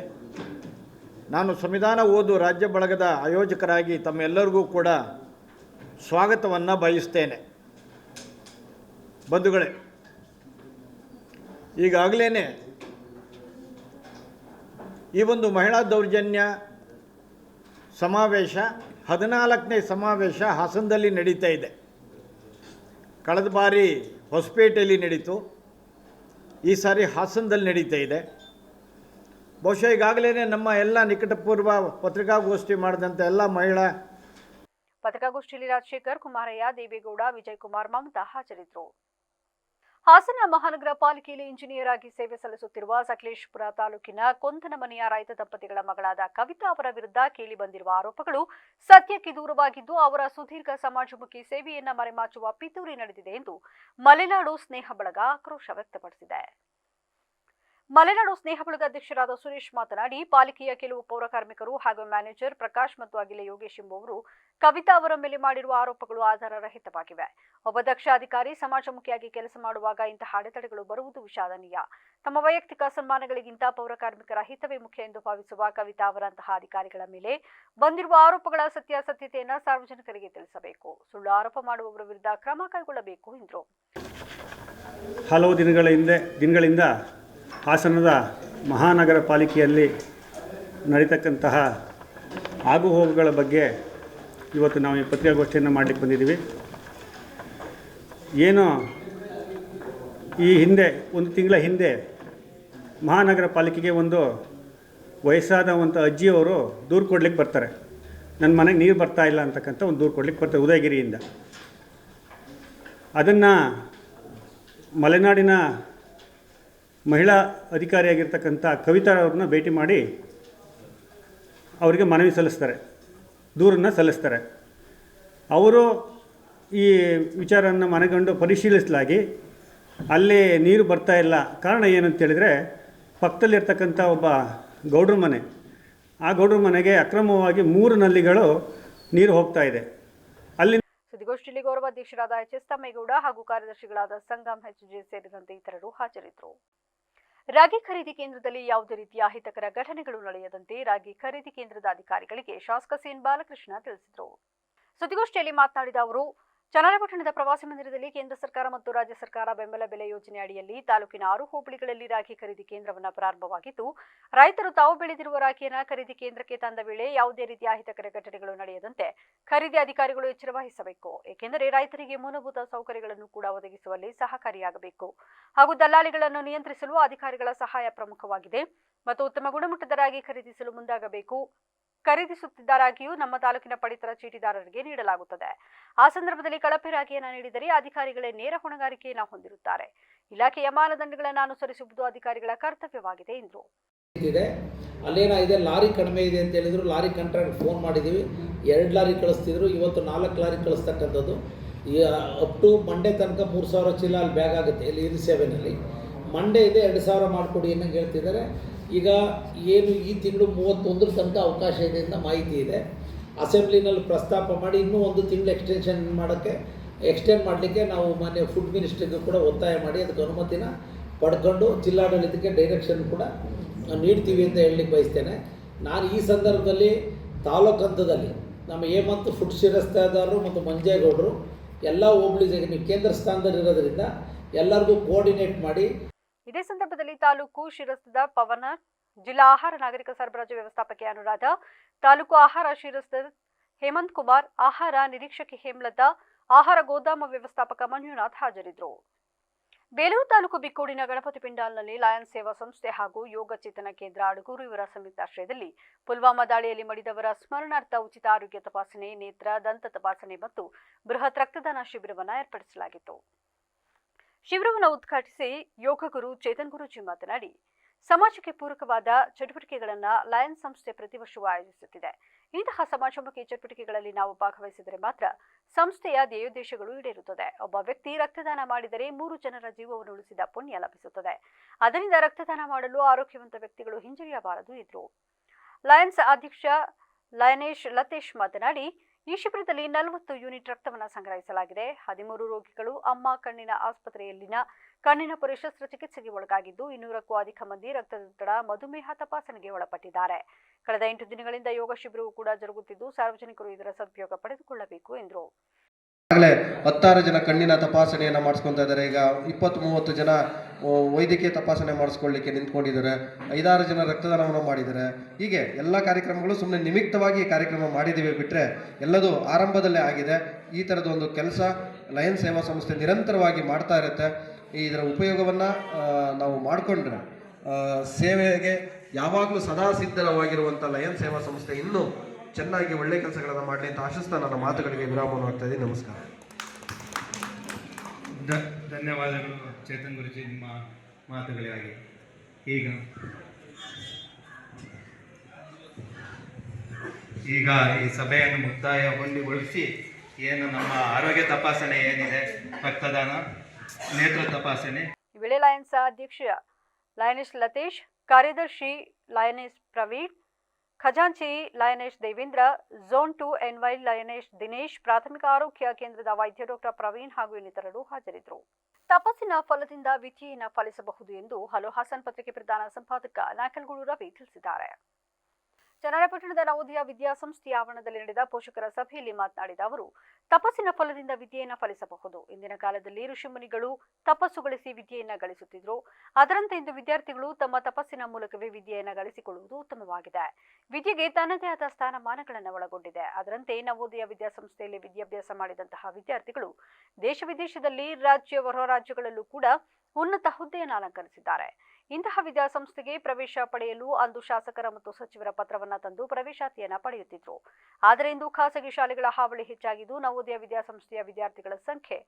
ನಾನು ಸಂವಿಧಾನ ಓದು ರಾಜ್ಯ ಬಳಗದ ಆಯೋಜಕರಾಗಿ ತಮ್ಮೆಲ್ಲರಿಗೂ ಕೂಡ ಸ್ವಾಗತವನ್ನು ಬಯಸ್ತೇನೆ. ಬಂಧುಗಳೇ, ಈಗಾಗಲೇ ಈ ಒಂದು ಮಹಿಳಾ ದೌರ್ಜನ್ಯ ಸಮಾವೇಶ 14ನೇ ಸಮಾವೇಶ ಹಾಸನದಲ್ಲಿ ನಡೀತಾ ಇದೆ. ಕಳೆದ ಬಾರಿ ಹೊಸಪೇಟೆಯಲ್ಲಿ ನಡೀತು, ಈ ಸಾರಿ ಹಾಸನದಲ್ಲಿ ನಡೀತಾ ಇದೆ. ಬಹುಶಃ ಈಗಾಗಲೇ ನಮ್ಮ ಎಲ್ಲ ನಿಕಟಪೂರ್ವ ಪತ್ರಿಕಾಗೋಷ್ಠಿ ಮಾಡಿದಂಥ ಎಲ್ಲ ಮಹಿಳಾ ಪತ್ರಿಕಾಗೋಷ್ಠಿಯಲ್ಲಿ ರಾಜಶೇಖರ್, ಕುಮಾರಯ್ಯ, ದೇವೇಗೌಡ, ವಿಜಯಕುಮಾರ್, ಮಮತಾ ಹಾಜರಿದ್ದರು. ಹಾಸನ ಮಹಾನಗರ ಪಾಲಿಕೆಯಲ್ಲಿ ಇಂಜಿನಿಯರ್ ಆಗಿ ಸೇವೆ ಸಲ್ಲಿಸುತ್ತಿರುವ ಸಕಲೇಶಪುರ ತಾಲೂಕಿನ ಕೊಂತನಮನೆಯ ರೈತ ದಂಪತಿಗಳ ಮಗಳಾದ ಕವಿತಾ ಅವರ ವಿರುದ್ಧ ಕೇಳಿಬಂದಿರುವ ಆರೋಪಗಳು ಸತ್ಯಕ್ಕೆ ದೂರವಾಗಿದ್ದು, ಅವರ ಸುದೀರ್ಘ ಸಮಾಜಮುಖಿ ಸೇವೆಯನ್ನ ಮರೆಮಾಚುವ ಪಿತೂರಿ ನಡೆದಿದೆ ಎಂದು ಮಲೆನಾಡು ಸ್ನೇಹ ಬಳಗ ಆಕ್ರೋಶ ವ್ಯಕ್ತಪಡಿಸಿದೆ. ಮಲೆನಾಡು ಸ್ನೇಹ ಬಳಗ ಅಧ್ಯಕ್ಷರಾದ ಸುರೇಶ್ ಮಾತನಾಡಿ, ಪಾಲಿಕೆಯ ಕೆಲವು ಪೌರ ಕಾರ್ಮಿಕರು ಹಾಗೂ ಮ್ಯಾನೇಜರ್ ಪ್ರಕಾಶ್ ಮತ್ತು ಅಗಿಲ ಯೋಗೇಶ್ ಎಂಬುವರು ಕವಿತಾ ಅವರ ಮೇಲೆ ಮಾಡಿರುವ ಆರೋಪಗಳು ಆಧಾರರಹಿತವಾಗಿವೆ. ಒಬ್ಬ ದಕ್ಷ ಅಧಿಕಾರಿ ಸಮಾಜಮುಖಿಯಾಗಿ ಕೆಲಸ ಮಾಡುವಾಗ ಇಂತಹ ಅಡೆತಡೆಗಳು ಬರುವುದು ವಿಷಾದನೀಯ. ತಮ್ಮ ವೈಯಕ್ತಿಕ ಸನ್ಮಾನಗಳಿಗಿಂತ ಪೌರ ಕಾರ್ಮಿಕರ ಹಿತವೇ ಮುಖ್ಯ ಎಂದು ಭಾವಿಸುವ ಕವಿತಾ ಅವರಂತಹ ಅಧಿಕಾರಿಗಳ ಮೇಲೆ ಬಂದಿರುವ ಆರೋಪಗಳ ಸತ್ಯಾಸತ್ಯತೆಯನ್ನು ಸಾರ್ವಜನಿಕರಿಗೆ ತಿಳಿಸಬೇಕು. ಸುಳ್ಳು ಆರೋಪ ಮಾಡುವವರ ವಿರುದ್ಧ ಕ್ರಮ ಕೈಗೊಳ್ಳಬೇಕು ಎಂದರು. ಹಲವು ದಿನಗಳಿಂದ ಹಾಸನದ ಮಹಾನಗರ ಪಾಲಿಕೆಯಲ್ಲಿ ನಡೀತಕ್ಕಂತಹ ಆಗುಹೋಗುಗಳ ಬಗ್ಗೆ ಇವತ್ತು ನಾವು ಈ ಪತ್ರಿಕಾಗೋಷ್ಠಿಯನ್ನು ಮಾಡಲಿಕ್ಕೆ ಬಂದಿದ್ದೀವಿ. ಏನು ಈ ಹಿಂದೆ ಒಂದು ತಿಂಗಳ ಹಿಂದೆ ಮಹಾನಗರ ಪಾಲಿಕೆಗೆ ಒಂದು ವಯಸ್ಸಾದಂಥ ಅಜ್ಜಿಯವರು ದೂರು ಕೊಡ್ಲಿಕ್ಕೆ ಬರ್ತಾರೆ. ನನ್ನ ಮನೆಗೆ ನೀರು ಬರ್ತಾ ಇಲ್ಲ ಅಂತಕ್ಕಂಥ ಒಂದು ದೂರು ಕೊಡ್ಲಿಕ್ಕೆ ಬರ್ತಾರೆ ಉದಯಗಿರಿಯಿಂದ. ಅದನ್ನು ಮಲೆನಾಡಿನ ಮಹಿಳಾ ಅಧಿಕಾರಿಯಾಗಿರ್ತಕ್ಕಂಥ ಕವಿತಾ ಅವ್ರನ್ನ ಭೇಟಿ ಮಾಡಿ ಅವರಿಗೆ ಮನವಿ ಸಲ್ಲಿಸ್ತಾರೆ, ದೂರನ್ನು ಸಲ್ಲಿಸ್ತಾರೆ. ಅವರು ಈ ವಿಚಾರವನ್ನು ಮನಗಂಡು ಪರಿಶೀಲಿಸಲಾಗಿ ಅಲ್ಲಿ ನೀರು ಬರ್ತಾ ಇಲ್ಲ. ಕಾರಣ ಏನಂತೇಳಿದರೆ, ಪಕ್ಕದಲ್ಲಿರ್ತಕ್ಕಂಥ ಒಬ್ಬ ಗೌಡ್ರ ಮನೆ, ಆ ಗೌಡ್ರ ಮನೆಗೆ ಅಕ್ರಮವಾಗಿ 3 ನಲ್ಲಿಗಳು ನೀರು ಹೋಗ್ತಾ ಇದೆ. ಅಲ್ಲಿ ಸುದ್ದಿಗೋಷ್ಠಿಯಲ್ಲಿ ಗೌರವ ಅಧ್ಯಕ್ಷರಾದ ಎಚ್.ಎಸ್. ತಮ್ಮೇಗೌಡ ಹಾಗೂ ಕಾರ್ಯದರ್ಶಿಗಳಾದ ಸಂಗಮ್ ಎಚ್.ಜೆ ಸೇರಿದಂತೆ ಇತರರು ಹಾಜರಿದ್ದರು. ರಾಗಿ ಖರೀದಿ ಕೇಂದ್ರದಲ್ಲಿ ಯಾವುದೇ ರೀತಿಯ ಅಹಿತಕರ ಘಟನೆಗಳು ನಡೆಯದಂತೆ ರಾಗಿ ಖರೀದಿ ಕೇಂದ್ರದ ಅಧಿಕಾರಿಗಳಿಗೆ ಶಾಸಕ ಸಿಎನ್ ಬಾಲಕೃಷ್ಣ ತಿಳಿಸಿದರು. ಸುದ್ದಿಗೋಷ್ಠಿಯಲ್ಲಿ ಮಾತನಾಡಿದ ಅವರು, ಚನ್ನರಾಯಪಟ್ಟಣದ ಪ್ರವಾಸಿ ಮಂದಿರದಲ್ಲಿ ಕೇಂದ್ರ ಸರ್ಕಾರ ಮತ್ತು ರಾಜ್ಯ ಸರ್ಕಾರ ಬೆಂಬಲ ಬೆಲೆ ಯೋಜನೆ ಅಡಿಯಲ್ಲಿ ತಾಲೂಕಿನ 6 ಹೋಬಳಿಗಳಲ್ಲಿ ರಾಗಿ ಖರೀದಿ ಕೇಂದ್ರವನ್ನು ಪ್ರಾರಂಭವಾಗಿದ್ದು, ರೈತರು ತಾವು ಬೆಳೆದಿರುವ ರಾಗಿಯನ್ನು ಖರೀದಿ ಕೇಂದ್ರಕ್ಕೆ ತಂದ ವೇಳೆ ಯಾವುದೇ ರೀತಿಯ ಅಹಿತಕರ ಘಟನೆಗಳು ನಡೆಯದಂತೆ ಖರೀದಿ ಅಧಿಕಾರಿಗಳು ಎಚ್ಚರ ವಹಿಸಬೇಕು. ಏಕೆಂದರೆ ರೈತರಿಗೆ ಮೂಲಭೂತ ಸೌಕರ್ಯಗಳನ್ನು ಕೂಡ ಒದಗಿಸುವಲ್ಲಿ ಸಹಕಾರಿಯಾಗಬೇಕು ಹಾಗೂ ದಲ್ಲಾಳಿಗಳನ್ನು ನಿಯಂತ್ರಿಸಲು ಅಧಿಕಾರಿಗಳ ಸಹಾಯ ಪ್ರಮುಖವಾಗಿದೆ ಮತ್ತು ಉತ್ತಮ ಗುಣಮಟ್ಟದ ರಾಗಿ ಖರೀದಿಸಲು ಮುಂದಾಗಬೇಕು. ಖರೀದಿಸುತ್ತಿದ್ದ ರಾಗಿಯು ನಮ್ಮ ತಾಲೂಕಿನ ಪಡಿತರ ಚೀಟಿದಾರರಿಗೆ ನೀಡಲಾಗುತ್ತದೆ. ಆ ಸಂದರ್ಭದಲ್ಲಿ ಕಳಪೆ ರಾಗಿಯನ್ನು ನೀಡಿದರೆ ಅಧಿಕಾರಿಗಳೇ ನೇರ ಹೊಣೆಗಾರಿಕೆಯನ್ನು ಹೊಂದಿರುತ್ತಾರೆ. ಇಲಾಖೆಯ ಮಾನದಂಡಗಳನ್ನು ಅನುಸರಿಸುವುದು ಅಧಿಕಾರಿಗಳ ಕರ್ತವ್ಯವಾಗಿದೆ ಎಂದರು. ಅಲ್ಲೇನಾಗಿದೆ, ಲಾರಿ ಕಡಿಮೆ ಇದೆ ಅಂತ ಹೇಳಿದ್ರು. ಲಾರಿ ಕಾಂಟ್ರಾಕ್ಟ್ ಫೋನ್ ಮಾಡಿದ್ದೀವಿ, 2 ಲಾರಿ ಕಳಿಸ್ತಿದ್ರು. ಇವತ್ತು 4 ಲಾರಿ ಕಳಿಸ್ತಕ್ಕಂಥದ್ದು. ಅಪ್ ಟು ಮಂಡೇ ತನಕ 3000 ಚೀಲ ಅಲ್ಲಿ ಬ್ಯಾಗ್ ಆಗುತ್ತೆ ಇಲ್ಲಿ ಇರಿ7ನಲ್ಲಿ. ಮಂಡೇ ಇದೆ 2000 ಮಾಡಿಕೊಡಿ ಅನ್ನಂಗೆ ಹೇಳ್ತಿದ್ದಾರೆ. ಈಗ ಏನು ಈ ತಿಂಗಳು 31 ತನಕ ಅವಕಾಶ ಇದೆ ಅಂತ ಮಾಹಿತಿ ಇದೆ. ಅಸೆಂಬ್ಲಿನಲ್ಲಿ ಪ್ರಸ್ತಾಪ ಮಾಡಿ ಇನ್ನೂ 1 ತಿಂಗಳು ಎಕ್ಸ್ಟೆಂಡ್ ಮಾಡಲಿಕ್ಕೆ ನಾವು ಮಾನ್ಯ ಫುಡ್ ಮಿನಿಸ್ಟ್ರಿಗೆ ಕೂಡ ಒತ್ತಾಯ ಮಾಡಿ ಅದಕ್ಕೆ ಅನುಮತಿನ ಪಡ್ಕೊಂಡು ಜಿಲ್ಲಾಡಳಿತಕ್ಕೆ ಡೈರೆಕ್ಷನ್ ಕೂಡ ನೀಡ್ತೀವಿ ಅಂತ ಹೇಳಲಿಕ್ಕೆ ಬಯಸ್ತೇನೆ. ನಾನು ಈ ಸಂದರ್ಭದಲ್ಲಿ ತಾಲೂಕು ಹಂತದಲ್ಲಿ ನಮ್ಮ ಹೇಮಂತ್ ಫುಡ್ ಶಿರಸ್ತೇದಾರರು ಮತ್ತು ಮಂಜೇಗೌಡರು ಎಲ್ಲ ಹೋಬಳಿಗೆ ನೀವು ಕೇಂದ್ರ ಸ್ಥಾನದಲ್ಲಿರೋದ್ರಿಂದ ಎಲ್ಲರಿಗೂ ಕೋಆರ್ಡಿನೇಟ್ ಮಾಡಿ. ಇದೇ ಸಂದರ್ಭದಲ್ಲಿ ತಾಲೂಕು ಶಿರಸ್ತದ ಪವನ, ಜಿಲ್ಲಾ ಆಹಾರ ನಾಗರಿಕ ಸರಬರಾಜು ವ್ಯವಸ್ಥಾಪಕಿ ಅನುರಾಧ, ತಾಲೂಕು ಆಹಾರ ಶಿರಸ್ತದ ಹೇಮಂತ್ ಕುಮಾರ್, ಆಹಾರ ನಿರೀಕ್ಷಕಿ ಹೇಮಲತಾ, ಆಹಾರ ಗೋದಾಮು ವ್ಯವಸ್ಥಾಪಕ ಮಂಜುನಾಥ್ ಹಾಜರಿದ್ದರು. ಬೇಲೂರು ತಾಲೂಕು ಬಿಕ್ಕೋಡಿನ ಗಣಪತಿ ಪಿಂಡಾಲ್ನಲ್ಲಿ ಲಯನ್ಸ್ ಸೇವಾ ಸಂಸ್ಥೆ ಹಾಗೂ ಯೋಗ ಚೇತನ ಕೇಂದ್ರ ಅಡಗೂರು ಇವರ ಸಂಯುಕ್ತಾಶ್ರಯದಲ್ಲಿ ಪುಲ್ವಾಮಾ ದಾಳಿಯಲ್ಲಿ ಮಡಿದವರ ಸ್ಮರಣಾರ್ಥ ಉಚಿತ ಆರೋಗ್ಯ ತಪಾಸಣೆ, ನೇತ್ರ, ದಂತ ತಪಾಸಣೆ ಮತ್ತು ಬೃಹತ್ ರಕ್ತದಾನ ಶಿಬಿರವನ್ನು ಏರ್ಪಡಿಸಲಾಗಿತ್ತು. ಶಿಬಿರವನ್ನು ಉದ್ಘಾಟಿಸಿ ಯೋಗ ಗುರು ಚೇತನ್ ಗುರೂಜಿ ಮಾತನಾಡಿ, ಸಮಾಜಕ್ಕೆ ಪೂರಕವಾದ ಚಟುವಟಿಕೆಗಳನ್ನು ಲಯನ್ಸ್ ಸಂಸ್ಥೆ ಪ್ರತಿ ವರ್ಷವೂ ಆಯೋಜಿಸುತ್ತಿದೆ. ಇಂತಹ ಸಮಾಜಮುಖಿ ಚಟುವಟಿಕೆಗಳಲ್ಲಿ ನಾವು ಭಾಗವಹಿಸಿದರೆ ಮಾತ್ರ ಸಂಸ್ಥೆಯ ಧ್ಯೇಯೋದ್ದೇಶಗಳು ಈಡೇರುತ್ತದೆ. ಒಬ್ಬ ವ್ಯಕ್ತಿ ರಕ್ತದಾನ ಮಾಡಿದರೆ 3 ಜನರ ಜೀವವನ್ನು ಉಳಿಸಿದ ಪುಣ್ಯ ಲಭಿಸುತ್ತದೆ. ಅದರಿಂದ ರಕ್ತದಾನ ಮಾಡಲು ಆರೋಗ್ಯವಂತ ವ್ಯಕ್ತಿಗಳು ಹಿಂಜರಿಯಬಾರದು ಎಂದರು. ಲಯನ್ಸ್ ಅಧ್ಯಕ್ಷ ಲಯನೇಶ್ ಲತೇಶ್ ಮಾತನಾಡಿ, ಈ ಶಿಬಿರದಲ್ಲಿ 40 ಯೂನಿಟ್ ರಕ್ತವನ್ನು ಸಂಗ್ರಹಿಸಲಾಗಿದೆ. 13 ರೋಗಿಗಳು ಅಮ್ಮ ಕಣ್ಣಿನ ಆಸ್ಪತ್ರೆಯಲ್ಲಿನ ಕಣ್ಣಿನ ಪೊರೆ ಶಸ್ತ್ರಚಿಕಿತ್ಸೆಗೆ ಒಳಗಾಗಿದ್ದು 200ಕ್ಕೂ ಅಧಿಕ ಮಂದಿ ರಕ್ತದೊತ್ತಡ, ಮಧುಮೇಹ ತಪಾಸಣೆಗೆ ಒಳಪಟ್ಟಿದ್ದಾರೆ. ಕಳೆದ 8 ದಿನಗಳಿಂದ ಯೋಗ ಶಿಬಿರವೂ ಕೂಡ ಜರುಗುತ್ತಿದ್ದು ಸಾರ್ವಜನಿಕರು ಇದರ ಸದುಪಯೋಗ ಪಡೆದುಕೊಳ್ಳಬೇಕು ಎಂದರು. ಆಗಲೇ 16 ಜನ ಕಣ್ಣಿನ ತಪಾಸಣೆಯನ್ನು ಮಾಡಿಸ್ಕೊತಾ ಇದ್ದಾರೆ. ಈಗ 20-30 ಜನ ವೈದ್ಯಕೀಯ ತಪಾಸಣೆ ಮಾಡಿಸ್ಕೊಳ್ಳಿಕ್ಕೆ ನಿಂತ್ಕೊಂಡಿದ್ದಾರೆ. 5-6 ಜನ ರಕ್ತದಾನವನ್ನು ಮಾಡಿದ್ದಾರೆ. ಹೀಗೆ ಎಲ್ಲ ಕಾರ್ಯಕ್ರಮಗಳು ಸುಮ್ಮನೆ ನಿಮಿತ್ತವಾಗಿ ಕಾರ್ಯಕ್ರಮ ಮಾಡಿದ್ದೀವಿ ಬಿಟ್ಟರೆ ಎಲ್ಲದೂ ಆರಂಭದಲ್ಲೇ ಆಗಿದೆ. ಈ ಥರದ ಒಂದು ಕೆಲಸ ಲಯನ್ ಸೇವಾ ಸಂಸ್ಥೆ ನಿರಂತರವಾಗಿ ಮಾಡ್ತಾ ಇರುತ್ತೆ. ಇದರ ಉಪಯೋಗವನ್ನು ನಾವು ಮಾಡಿಕೊಂಡ್ರೆ ಸೇವೆಗೆ ಯಾವಾಗಲೂ ಸದಾ ಸಿದ್ಧವಾಗಿರುವಂಥ ಲಯನ್ ಸೇವಾ ಸಂಸ್ಥೆ ಇನ್ನೂ ಚೆನ್ನಾಗಿ ಒಳ್ಳೆಯ ಕೆಲಸಗಳನ್ನು ಮಾಡಲಿ ಅಂತ ಆಶಿಸ್ತಾ ನನ್ನ ಮಾತುಗಳಿಗೆ ವಿರಾಮವನ್ನು ಆಗ್ತಾ ಇದ್ದೀನಿ. ನಮಸ್ಕಾರ. ಧನ್ಯವಾದಗಳು ಚೇತನ್ ಗುರುಜಿ, ನಿಮ್ಮ ಮಾತುಗಳಿಗಾಗಿ. ಈಗ ಈ ಸಭೆಯನ್ನು ಮುಕ್ತಾಯಗೊಳಿಸಿ ಏನು ನಮ್ಮ ಆರೋಗ್ಯ ತಪಾಸಣೆ ಏನಿದೆ, ರಕ್ತದಾನ, ನೇತ್ರ ತಪಾಸಣೆ, ಈ ವೇಳೆ ಲಯನ್ಸ್ ಅಧ್ಯಕ್ಷ ಲಯನೇಶ್ ಲತೇಶ್, ಕಾರ್ಯದರ್ಶಿ ಲಯನೇಶ್ ಪ್ರವೀಣ್, ಖಜಾಂಚಿ ಲಯನೇಶ್ ದೇವೇಂದ್ರ, ಝೋನ್ 2 NY ಲಯನೇಶ್ ದಿನೇಶ್, ಪ್ರಾಥಮಿಕ ಆರೋಗ್ಯ ಕೇಂದ್ರದ ವೈದ್ಯ ಡಾಕ್ಟರ್ ಪ್ರವೀಣ್ ಹಾಗೂ ಇನ್ನಿತರರು ಹಾಜರಿದ್ದರು. ತಪಸ್ಸಿನ ಫಲದಿಂದ ವಿದ್ಯೆಯನ್ನು ಫಲಿಸಬಹುದು ಎಂದು ಹಲೋ ಹಾಸನ್ ಪತ್ರಿಕೆ ಪ್ರಧಾನ ಸಂಪಾದಕ ನಾಕಲ್ಗೂಡು ರವಿ ತಿಳಿಸಿದ್ದಾರೆ. ಚನ್ನರಾಯಪಟ್ಟಣದ ನವೋದಯ ವಿದ್ಯಾಸಂಸ್ಥೆಯ ಆವರಣದಲ್ಲಿ ನಡೆದ ಪೋಷಕರ ಸಭೆಯಲ್ಲಿ ಮಾತನಾಡಿದ ಅವರು, ತಪಸ್ಸಿನ ಫಲದಿಂದ ವಿದ್ಯೆಯನ್ನು ಫಲಿಸಬಹುದು. ಇಂದಿನ ಕಾಲದಲ್ಲಿ ಋಷಿಮುನಿಗಳು ತಪಸ್ಸುಗಳಿಸಿ ವಿದ್ಯೆಯನ್ನು ಗಳಿಸುತ್ತಿದ್ರು. ಅದರಂತೆ ಇಂದು ವಿದ್ಯಾರ್ಥಿಗಳು ತಮ್ಮ ತಪಸ್ಸಿನ ಮೂಲಕವೇ ವಿದ್ಯೆಯನ್ನು ಗಳಿಸಿಕೊಳ್ಳುವುದು ಉತ್ತಮವಾಗಿದೆ. ವಿದ್ಯೆಗೆ ತನ್ನದೇ ಆದ ಸ್ಥಾನಮಾನಗಳನ್ನು ಒಳಗೊಂಡಿದೆ. ಅದರಂತೆ ನವೋದಯ ವಿದ್ಯಾಸಂಸ್ಥೆಯಲ್ಲಿ ವಿದ್ಯಾಭ್ಯಾಸ ಮಾಡಿದಂತಹ ವಿದ್ಯಾರ್ಥಿಗಳು ದೇಶ ವಿದೇಶದಲ್ಲಿ, ರಾಜ್ಯ ಹೊರ ರಾಜ್ಯಗಳಲ್ಲೂ ಕೂಡ ಉನ್ನತ ಹುದ್ದೆಯನ್ನು ಅಲಂಕರಿಸಿದ್ದಾರೆ. ಇಂತಹ ವಿದ್ಯಾಸಂಸ್ಥೆಗೆ ಪ್ರವೇಶ ಪಡೆಯಲು ಅಂದು ಶಾಸಕರ ಮತ್ತು ಸಚಿವರ ಪತ್ರವನ್ನು ತಂದು ಪ್ರವೇಶಾತಿಯನ್ನು ಪಡೆಯುತ್ತಿದ್ರು. ಆದರೆ ಇಂದು ಖಾಸಗಿ ಶಾಲೆಗಳ ಹಾವಳಿ ಹೆಚ್ಚಾಗಿದ್ದು ನವೋದಯ ವಿದ್ಯಾಸಂಸ್ಥೆಯ ವಿದ್ಯಾರ್ಥಿಗಳ ಸಂಖ್ಯೆ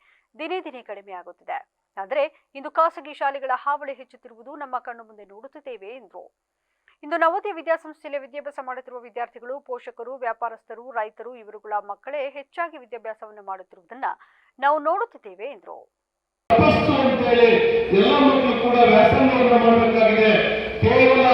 ದಿನೇ ದಿನೇ ಕಡಿಮೆಯಾಗುತ್ತಿದೆ. ಆದರೆ ಇಂದು ಖಾಸಗಿ ಶಾಲೆಗಳ ಹಾವಳಿ ಹೆಚ್ಚುತ್ತಿರುವುದು ನಮ್ಮ ಕಣ್ಣು ಮುಂದೆ ನೋಡುತ್ತಿದ್ದೇವೆ ಎಂದರು. ಇಂದು ನವೋದಯ ವಿದ್ಯಾಸಂಸ್ಥೆಯಲ್ಲಿ ವಿದ್ಯಾಭ್ಯಾಸ ಮಾಡುತ್ತಿರುವ ವಿದ್ಯಾರ್ಥಿಗಳು, ಪೋಷಕರು, ವ್ಯಾಪಾರಸ್ಥರು, ರೈತರು ಇವರುಗಳ ಮಕ್ಕಳೇ ಹೆಚ್ಚಾಗಿ ವಿದ್ಯಾಭ್ಯಾಸವನ್ನು ಮಾಡುತ್ತಿರುವುದನ್ನು ನಾವು ನೋಡುತ್ತಿದ್ದೇವೆ ಎಂದರು. ತಪಸ್ಸು ಅಂತೇಳಿ ಎಲ್ಲ ಮಕ್ಕಳು ಕೂಡ ವ್ಯಾಸಂಗವನ್ನು ಮಾಡಬೇಕಾಗಿದೆ. ಕೇವಲ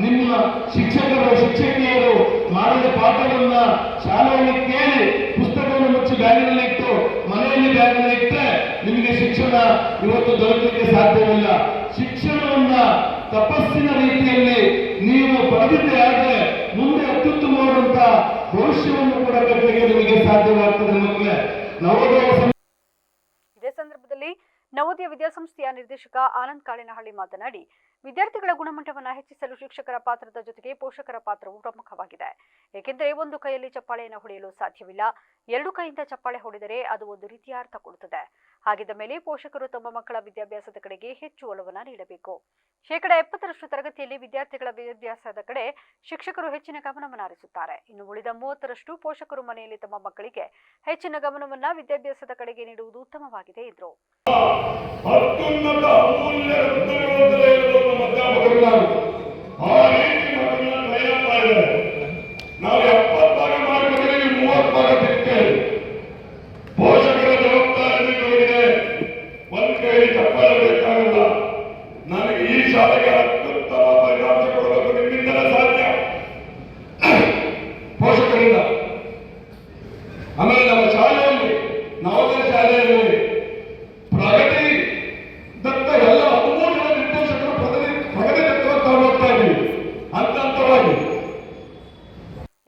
ನಿಮ್ಮ ಶಿಕ್ಷಕರು, ಶಿಕ್ಷಕಿಯರು ಮಾಡಿದ ಪಾಠವನ್ನ ಶಾಲೆಯಲ್ಲಿ ಕೇಳಿ ಪುಸ್ತಕವನ್ನು ಮುಚ್ಚಿ ಬ್ಯಾಗಿನಲ್ಲಿ ಇಟ್ಟು ಮನೆಯಲ್ಲಿ ಬ್ಯಾಗಿನಲ್ಲಿ ಇಟ್ಟರೆ ನಿಮಗೆ ಶಿಕ್ಷಣ ಇವತ್ತು ದೊರಕಲಿಕ್ಕೆ ಸಾಧ್ಯವಿಲ್ಲ. ಶಿಕ್ಷಣವನ್ನ ತಪಸ್ಸಿನ ರೀತಿಯಲ್ಲಿ ನೀವು ಪಡೆದಿದ್ದೇ ಆದರೆ ಮುಂದೆ ಅತ್ಯುತ್ತಮವಾದಂತ ಭವಿಷ್ಯವನ್ನು ಕೂಡ ಕಟ್ಟಲಿಕ್ಕೆ ನಿಮಗೆ ಸಾಧ್ಯವಾಗ್ತದೆ ಮಕ್ಕಳೇ. ಇದೇ ಸಂದರ್ಭದಲ್ಲಿ ನವೋದಯ ವಿದ್ಯಾಸಂಸ್ಥೆಯ ನಿರ್ದೇಶಕ ಆನಂದ್ ಕಾಳಿನಹಳ್ಳಿ ಮಾತನಾಡಿ, ವಿದ್ಯಾರ್ಥಿಗಳ ಗುಣಮಟ್ಟವನ್ನು ಹೆಚ್ಚಿಸಲು ಶಿಕ್ಷಕರ ಪಾತ್ರದ ಜೊತೆಗೆ ಪೋಷಕರ ಪಾತ್ರವು ಪ್ರಮುಖವಾಗಿದೆ. ಏಕೆಂದರೆ ಒಂದು ಕೈಯಲ್ಲಿ ಚಪ್ಪಾಳೆಯನ್ನು ಹೊಡೆಯಲು ಸಾಧ್ಯವಿಲ್ಲ. 2 ಕೈಯಿಂದ ಚಪ್ಪಾಳೆ ಹೊಡೆದರೆ ಅದು ಒಂದು ರೀತಿಯ ಅರ್ಥ ಕೊಡುತ್ತದೆ. ಹಾಗಿದ್ದ ಮೇಲೆ ಪೋಷಕರು ತಮ್ಮ ಮಕ್ಕಳ ವಿದ್ಯಾಭ್ಯಾಸದ ಕಡೆಗೆ ಹೆಚ್ಚು ಒಲವನ್ನು ನೀಡಬೇಕು. 70% ತರಗತಿಯಲ್ಲಿ ವಿದ್ಯಾರ್ಥಿಗಳ ವಿದ್ಯಾಭ್ಯಾಸದ ಕಡೆ ಶಿಕ್ಷಕರು ಹೆಚ್ಚಿನ ಗಮನವನ್ನು ಹರಿಸುತ್ತಾರೆ. ಇನ್ನು ಉಳಿದ 30% ಪೋಷಕರು ಮನೆಯಲ್ಲಿ ತಮ್ಮ ಮಕ್ಕಳಿಗೆ ಹೆಚ್ಚಿನ ಗಮನವನ್ನು ವಿದ್ಯಾಭ್ಯಾಸದ ಕಡೆಗೆ ನೀಡುವುದು ಉತ್ತಮವಾಗಿದೆ ಎಂದರು. ಪೋಷಕರ ಜವಾಬ್ದಾರಿ ನಮಗಿದೆ. ಒಂದು ಕೈಯಲ್ಲಿ ಚಪ್ಪಾಳೆ ಬೇಕಾಗಲ್ಲ. ನನಗೆ ಈ ಶಾಲೆಗೆ ಅತ್ಯುತ್ತಮ ಫಲಿತಾಂಶ ಕೊಡಬೇಕು, ನಿಮ್ಮಿಂದಲೇ ಸಾಧ್ಯ. ಪೋಷಕರಿಂದ ಆಮೇಲೆ ನಮ್ಮ ಶಾಲೆಯಲ್ಲಿ, ನವೋದಯ ಶಾಲೆಯಲ್ಲಿ ಪ್ರಗತಿ ದತ್ತ ಎಲ್ಲ 13 ಜನ ನಿರ್ದೇಶಕರು ಪ್ರಗತಿ ದತ್ತವನ್ನು ತಗೊಂಡೋಗ್ತಾ ಇದ್ದೀವಿ ಹಂತ ಹಂತವಾಗಿ.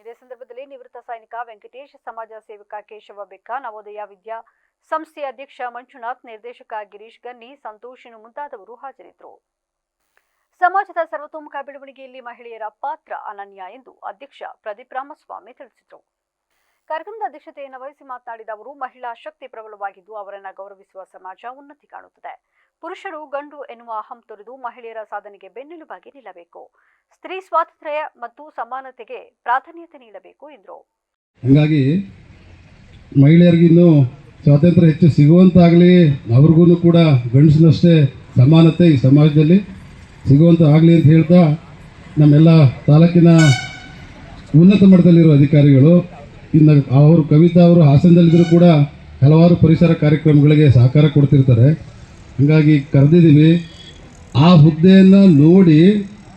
ಇದೇ ಸಂದರ್ಭದಲ್ಲಿ ನಿವೃತ್ತ ಸೈನಿಕ ವೆಂಕಟೇಶ್, ಸಮಾಜ ಸೇವಕ ಕೇಶವ ಬೆಕ್ಕ, ನವೋದಯ ವಿದ್ಯಾ ಸಂಸ್ಥೆಯ ಅಧ್ಯಕ್ಷ ಮಂಜುನಾಥ್, ನಿರ್ದೇಶಕ ಗಿರೀಶ್ ಗನ್ನಿ, ಸಂತೋಷ್ ಮುಂತಾದವರು ಹಾಜರಿದ್ದರು. ಸಮಾಜದ ಸರ್ವತೋಮುಖ ಬೆಳವಣಿಗೆಯಲ್ಲಿ ಮಹಿಳೆಯರ ಪಾತ್ರ ಅನನ್ಯ ಎಂದು ಅಧ್ಯಕ್ಷ ಪ್ರದೀಪ್ ರಾಮಸ್ವಾಮಿ ತಿಳಿಸಿದರು. ಕಾರ್ಯಕ್ರಮದ ಅಧ್ಯಕ್ಷತೆಯನ್ನು ವಹಿಸಿ ಮಾತನಾಡಿದ ಅವರು, ಮಹಿಳಾ ಶಕ್ತಿ ಪ್ರಬಲವಾಗಿದ್ದು ಅವರನ್ನು ಗೌರವಿಸುವ ಸಮಾಜ ಉನ್ನತಿ ಕಾಣುತ್ತದೆ. ಪುರುಷರು ಗಂಡು ಎನ್ನುವ ಅಹಂ ತೊರೆದು ಮಹಿಳೆಯರ ಸಾಧನೆಗೆ ಬೆನ್ನೆಲುಬಾಗಿ ನಿಲ್ಲಬೇಕು. ಸ್ತ್ರೀ ಸ್ವಾತಂತ್ರ್ಯ ಮತ್ತು ಸಮಾನತೆಗೆ ಪ್ರಾಧಾನ್ಯತೆ ನೀಡಬೇಕು ಎಂದರು. ಹಾಗಾಗಿ ಮಹಿಳೆಯರಿಗೆ ಇನ್ನೂ ಸ್ವಾತಂತ್ರ್ಯ ಹೆಚ್ಚು ಸಿಗುವಂತಾಗಲಿ, ಅವ್ರಿಗೂ ಕೂಡ ಗಂಡಸಿನಷ್ಟೇ ಸಮಾನತೆ ಈ ಸಮಾಜದಲ್ಲಿ ಸಿಗುವಂತ ಆಗಲಿ ಅಂತ ಹೇಳ್ತಾ, ನಮ್ಮೆಲ್ಲ ತಾಲೂಕಿನ ಉನ್ನತ ಮಟ್ಟದಲ್ಲಿರುವ ಅಧಿಕಾರಿಗಳು, ಇನ್ನು ಅವರು ಕವಿತಾ ಅವರು ಹಾಸನದಲ್ಲಿದ್ದರೂ ಕೂಡ ಹಲವಾರು ಪರಿಸರ ಕಾರ್ಯಕ್ರಮಗಳಿಗೆ ಸಹಕಾರ ಕೊಡ್ತಿರ್ತಾರೆ. ಹಾಗಾಗಿ ಕರೆದಿದ್ದೀವಿ. ಆ ಹುದ್ದೆಯನ್ನು ನೋಡಿ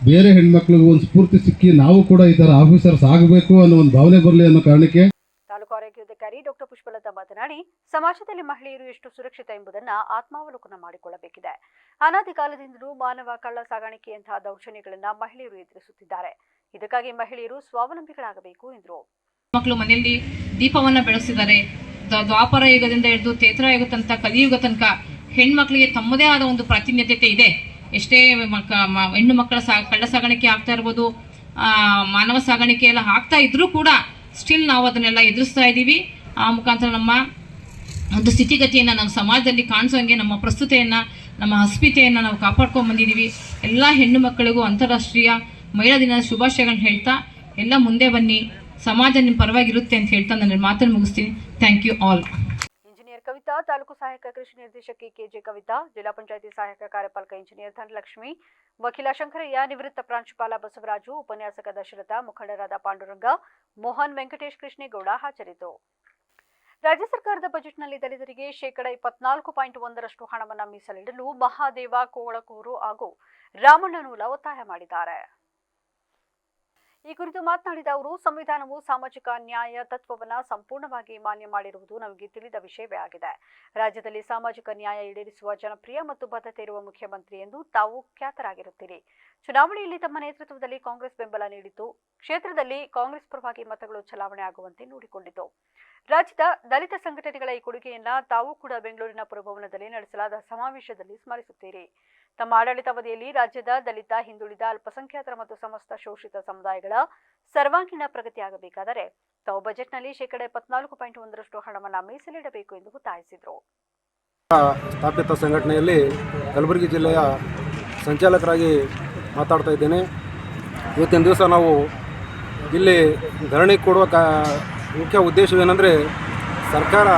ಬೇರೆ ಹೆಣ್ಮಕ್ಳಿಗೂ ಒಂದು ಸ್ಫೂರ್ತಿ ಸಿಕ್ಕಿ ನಾವು ಕೂಡ ಈ ಥರ ಆಫೀಸರ್ಸ್ ಆಗಬೇಕು ಅನ್ನೋ ಒಂದು ಭಾವನೆ ಬರಲಿ ಅನ್ನೋ ಕಾರಣಕ್ಕೆ ತಾಲೂಕು ಆರೋಗ್ಯಾಧಿಕಾರಿ ಡಾಕ್ಟರ್ ಪುಷ್ಪಲತಾ ಮಾತನಾಡಿ, ಸಮಾಜದಲ್ಲಿ ಮಹಿಳೆಯರು ಎಷ್ಟು ಸುರಕ್ಷಿತ ಎಂಬುದನ್ನು ಆತ್ಮಾವಲೋಕನ ಮಾಡಿಕೊಳ್ಳಬೇಕಿದೆ. ಅನಾದಿ ಕಾಲದಿಂದಲೂ ಮಾನವ ಕಳ್ಳ ಸಾಗಾಣಿಕೆಯಂತಹ ದೌರ್ಜನ್ಯಗಳನ್ನು ಮಹಿಳೆಯರು ಎದುರಿಸುತ್ತಿದ್ದಾರೆ. ಇದಕ್ಕಾಗಿ ಮಹಿಳೆಯರು ಸ್ವಾವಲಂಬಿಗಳಾಗಬೇಕು ಎಂದರು. ಮಕ್ಕಳು ಮನೆಯಲ್ಲಿ ದೀಪವನ್ನ ಬೆಳೆಸಿದ್ದಾರೆ. ದ್ವಾಪರ ಯುಗದಿಂದ ಹಿಡಿದು ತೇತ್ರ ಯುಗ ತನಕ, ಕಲಿಯುಗ ತನಕ ಹೆಣ್ಮಕ್ಳಿಗೆ ತಮ್ಮದೇ ಆದ ಒಂದು ಪ್ರಾತಿನಿಧ್ಯತೆ ಇದೆ. ಎಷ್ಟೇ ಹೆಣ್ಣು ಮಕ್ಕಳ ಕಳ್ಳ ಸಾಗಾಣಿಕೆ ಆಗ್ತಾ ಇರ್ಬೋದು, ಮಾನವ ಸಾಗಾಣಿಕೆ ಎಲ್ಲ ಆಗ್ತಾ ಇದ್ರೂ ಕೂಡ ಸ್ಟಿಲ್ ನಾವು ಅದನ್ನೆಲ್ಲ ಎದುರಿಸ್ತಾ ಇದ್ದೀವಿ. ಆ ಮುಖಾಂತರ ನಮ್ಮ ಒಂದು ಸ್ಥಿತಿಗತಿಯನ್ನು ನಾವು ಸಮಾಜದಲ್ಲಿ ಕಾಣಿಸೋಂಗೆ ನಮ್ಮ ಪ್ರಸ್ತುತೆಯನ್ನು, ನಮ್ಮ ಅಸ್ಮಿತೆಯನ್ನು ನಾವು ಕಾಪಾಡ್ಕೊಂಡು ಬಂದಿದ್ದೀವಿ. ಎಲ್ಲ ಹೆಣ್ಣು ಮಕ್ಕಳಿಗೂ ಅಂತಾರಾಷ್ಟ್ರೀಯ ಮಹಿಳಾ ದಿನದ ಶುಭಾಶಯಗಳನ್ನ ಹೇಳ್ತಾ, ಎಲ್ಲ ಮುಂದೆ ಬನ್ನಿ, ಸಮಾಜ ನಿಮ್ಮ ಪರವಾಗಿರುತ್ತೆ ಅಂತ ಹೇಳ್ತಾ ನನ್ನ ಮಾತನ್ನು ಮುಗಿಸ್ತೀನಿ. Thank you all. Engineer Kavita, taluk ಸಹಾಯಕ ಕೃಷಿ ನಿರ್ದೇಶಕಿ ಕೆಜೆ ಕವಿತಾ, ಜಿಲ್ಲಾ ಪಂಚಾಯಿತಿ ಸಹಾಯಕ ಕಾರ್ಯಪಾಲಕ ಇಂಜಿನಿಯರ್ ಧನಲಕ್ಷ್ಮಿ, ವಕೀಲ ಶಂಕರಯ್ಯ, ನಿವೃತ್ತ ಪ್ರಾಂಶುಪಾಲ ಬಸವರಾಜು, ಉಪನ್ಯಾಸಕ ದಶರಥ, ಮುಖಂಡರಾದ ಪಾಂಡುರಂಗ, ಮೋಹನ್, ವೆಂಕಟೇಶ್, ಕೃಷ್ಣೇಗೌಡ ಹಾಜರಿದ್ದರು. ರಾಜ್ಯ ಸರ್ಕಾರದ ಬಜೆಟ್ನಲ್ಲಿ ದಲಿತರಿಗೆ ಶೇಕಡ 24.1% ಹಣವನ್ನು ಮೀಸಲಿಡಲು ಮಹಾದೇವ ಕೋಳಕೂರು ಹಾಗೂ ರಾಮಣ್ಣನೂಲ ಒತ್ತಾಯ ಮಾಡಿದ್ದಾರೆ. ಈ ಕುರಿತು ಮಾತನಾಡಿದ ಅವರು, ಸಂವಿಧಾನವು ಸಾಮಾಜಿಕ ನ್ಯಾಯ ತತ್ವವನ್ನು ಸಂಪೂರ್ಣವಾಗಿ ಮಾನ್ಯ ಮಾಡಿರುವುದು ನಮಗೆ ತಿಳಿದ ವಿಷಯವೇ ಆಗಿದೆ. ರಾಜ್ಯದಲ್ಲಿ ಸಾಮಾಜಿಕ ನ್ಯಾಯ ಈಡೇರಿಸುವ ಜನಪ್ರಿಯ ಮತ್ತು ಬದ್ಧತೆ ಇರುವ ಮುಖ್ಯಮಂತ್ರಿ ಎಂದು ತಾವು ಖ್ಯಾತರಾಗಿರುತ್ತೀರಿ. ಚುನಾವಣೆಯಲ್ಲಿ ತಮ್ಮ ನೇತೃತ್ವದಲ್ಲಿ ಕಾಂಗ್ರೆಸ್ ಬೆಂಬಲ ನೀಡಿತು. ಕ್ಷೇತ್ರದಲ್ಲಿ ಕಾಂಗ್ರೆಸ್ ಪರವಾಗಿ ಮತಗಳು ಚಲಾವಣೆ ಆಗುವಂತೆ ನೋಡಿಕೊಂಡಿತು. ರಾಜ್ಯದ ದಲಿತ ಸಂಘಟನೆಗಳ ಈ ಕೊಡುಗೆಯನ್ನ ತಾವು ಕೂಡ ಬೆಂಗಳೂರಿನ ಪುರಭವನದಲ್ಲಿ ನಡೆಸಲಾದ ಸಮಾವೇಶದಲ್ಲಿ ಸ್ಮರಿಸುತ್ತೀರಿ. ತಮ್ಮ ಆಡಳಿತಾವಧಿಯಲ್ಲಿ ರಾಜ್ಯದ ದಲಿತ, ಹಿಂದುಳಿದ, ಅಲ್ಪಸಂಖ್ಯಾತರ ಮತ್ತು ಸಮಸ್ತ ಶೋಷಿತ ಸಮುದಾಯಗಳ ಸರ್ವಾಂಗೀಣ ಪ್ರಗತಿಯಾಗಬೇಕಾದರೆ ತಾವು ಬಜೆಟ್ನಲ್ಲಿ ಶೇಕಡ 24.1% ಹಣವನ್ನು ಮೀಸಲಿಡಬೇಕು ಎಂದು ಒತ್ತಾಯಿಸಿದರು. ಸ್ಥಾಪಿತ ಸಂಘಟನೆಯಲ್ಲಿ ಕಲಬುರಗಿ ಜಿಲ್ಲೆಯ ಸಂಚಾಲಕರಾಗಿ ಮಾತಾಡ್ತಾ ಇದ್ದೇನೆ. ಇವತ್ತಿನ ದಿವಸ ನಾವು ಇಲ್ಲಿ ಧರಣಿ ಕೊಡುವ ಮುಖ್ಯ ಉದ್ದೇಶವೇನೆಂದರೆ, ಸರ್ಕಾರ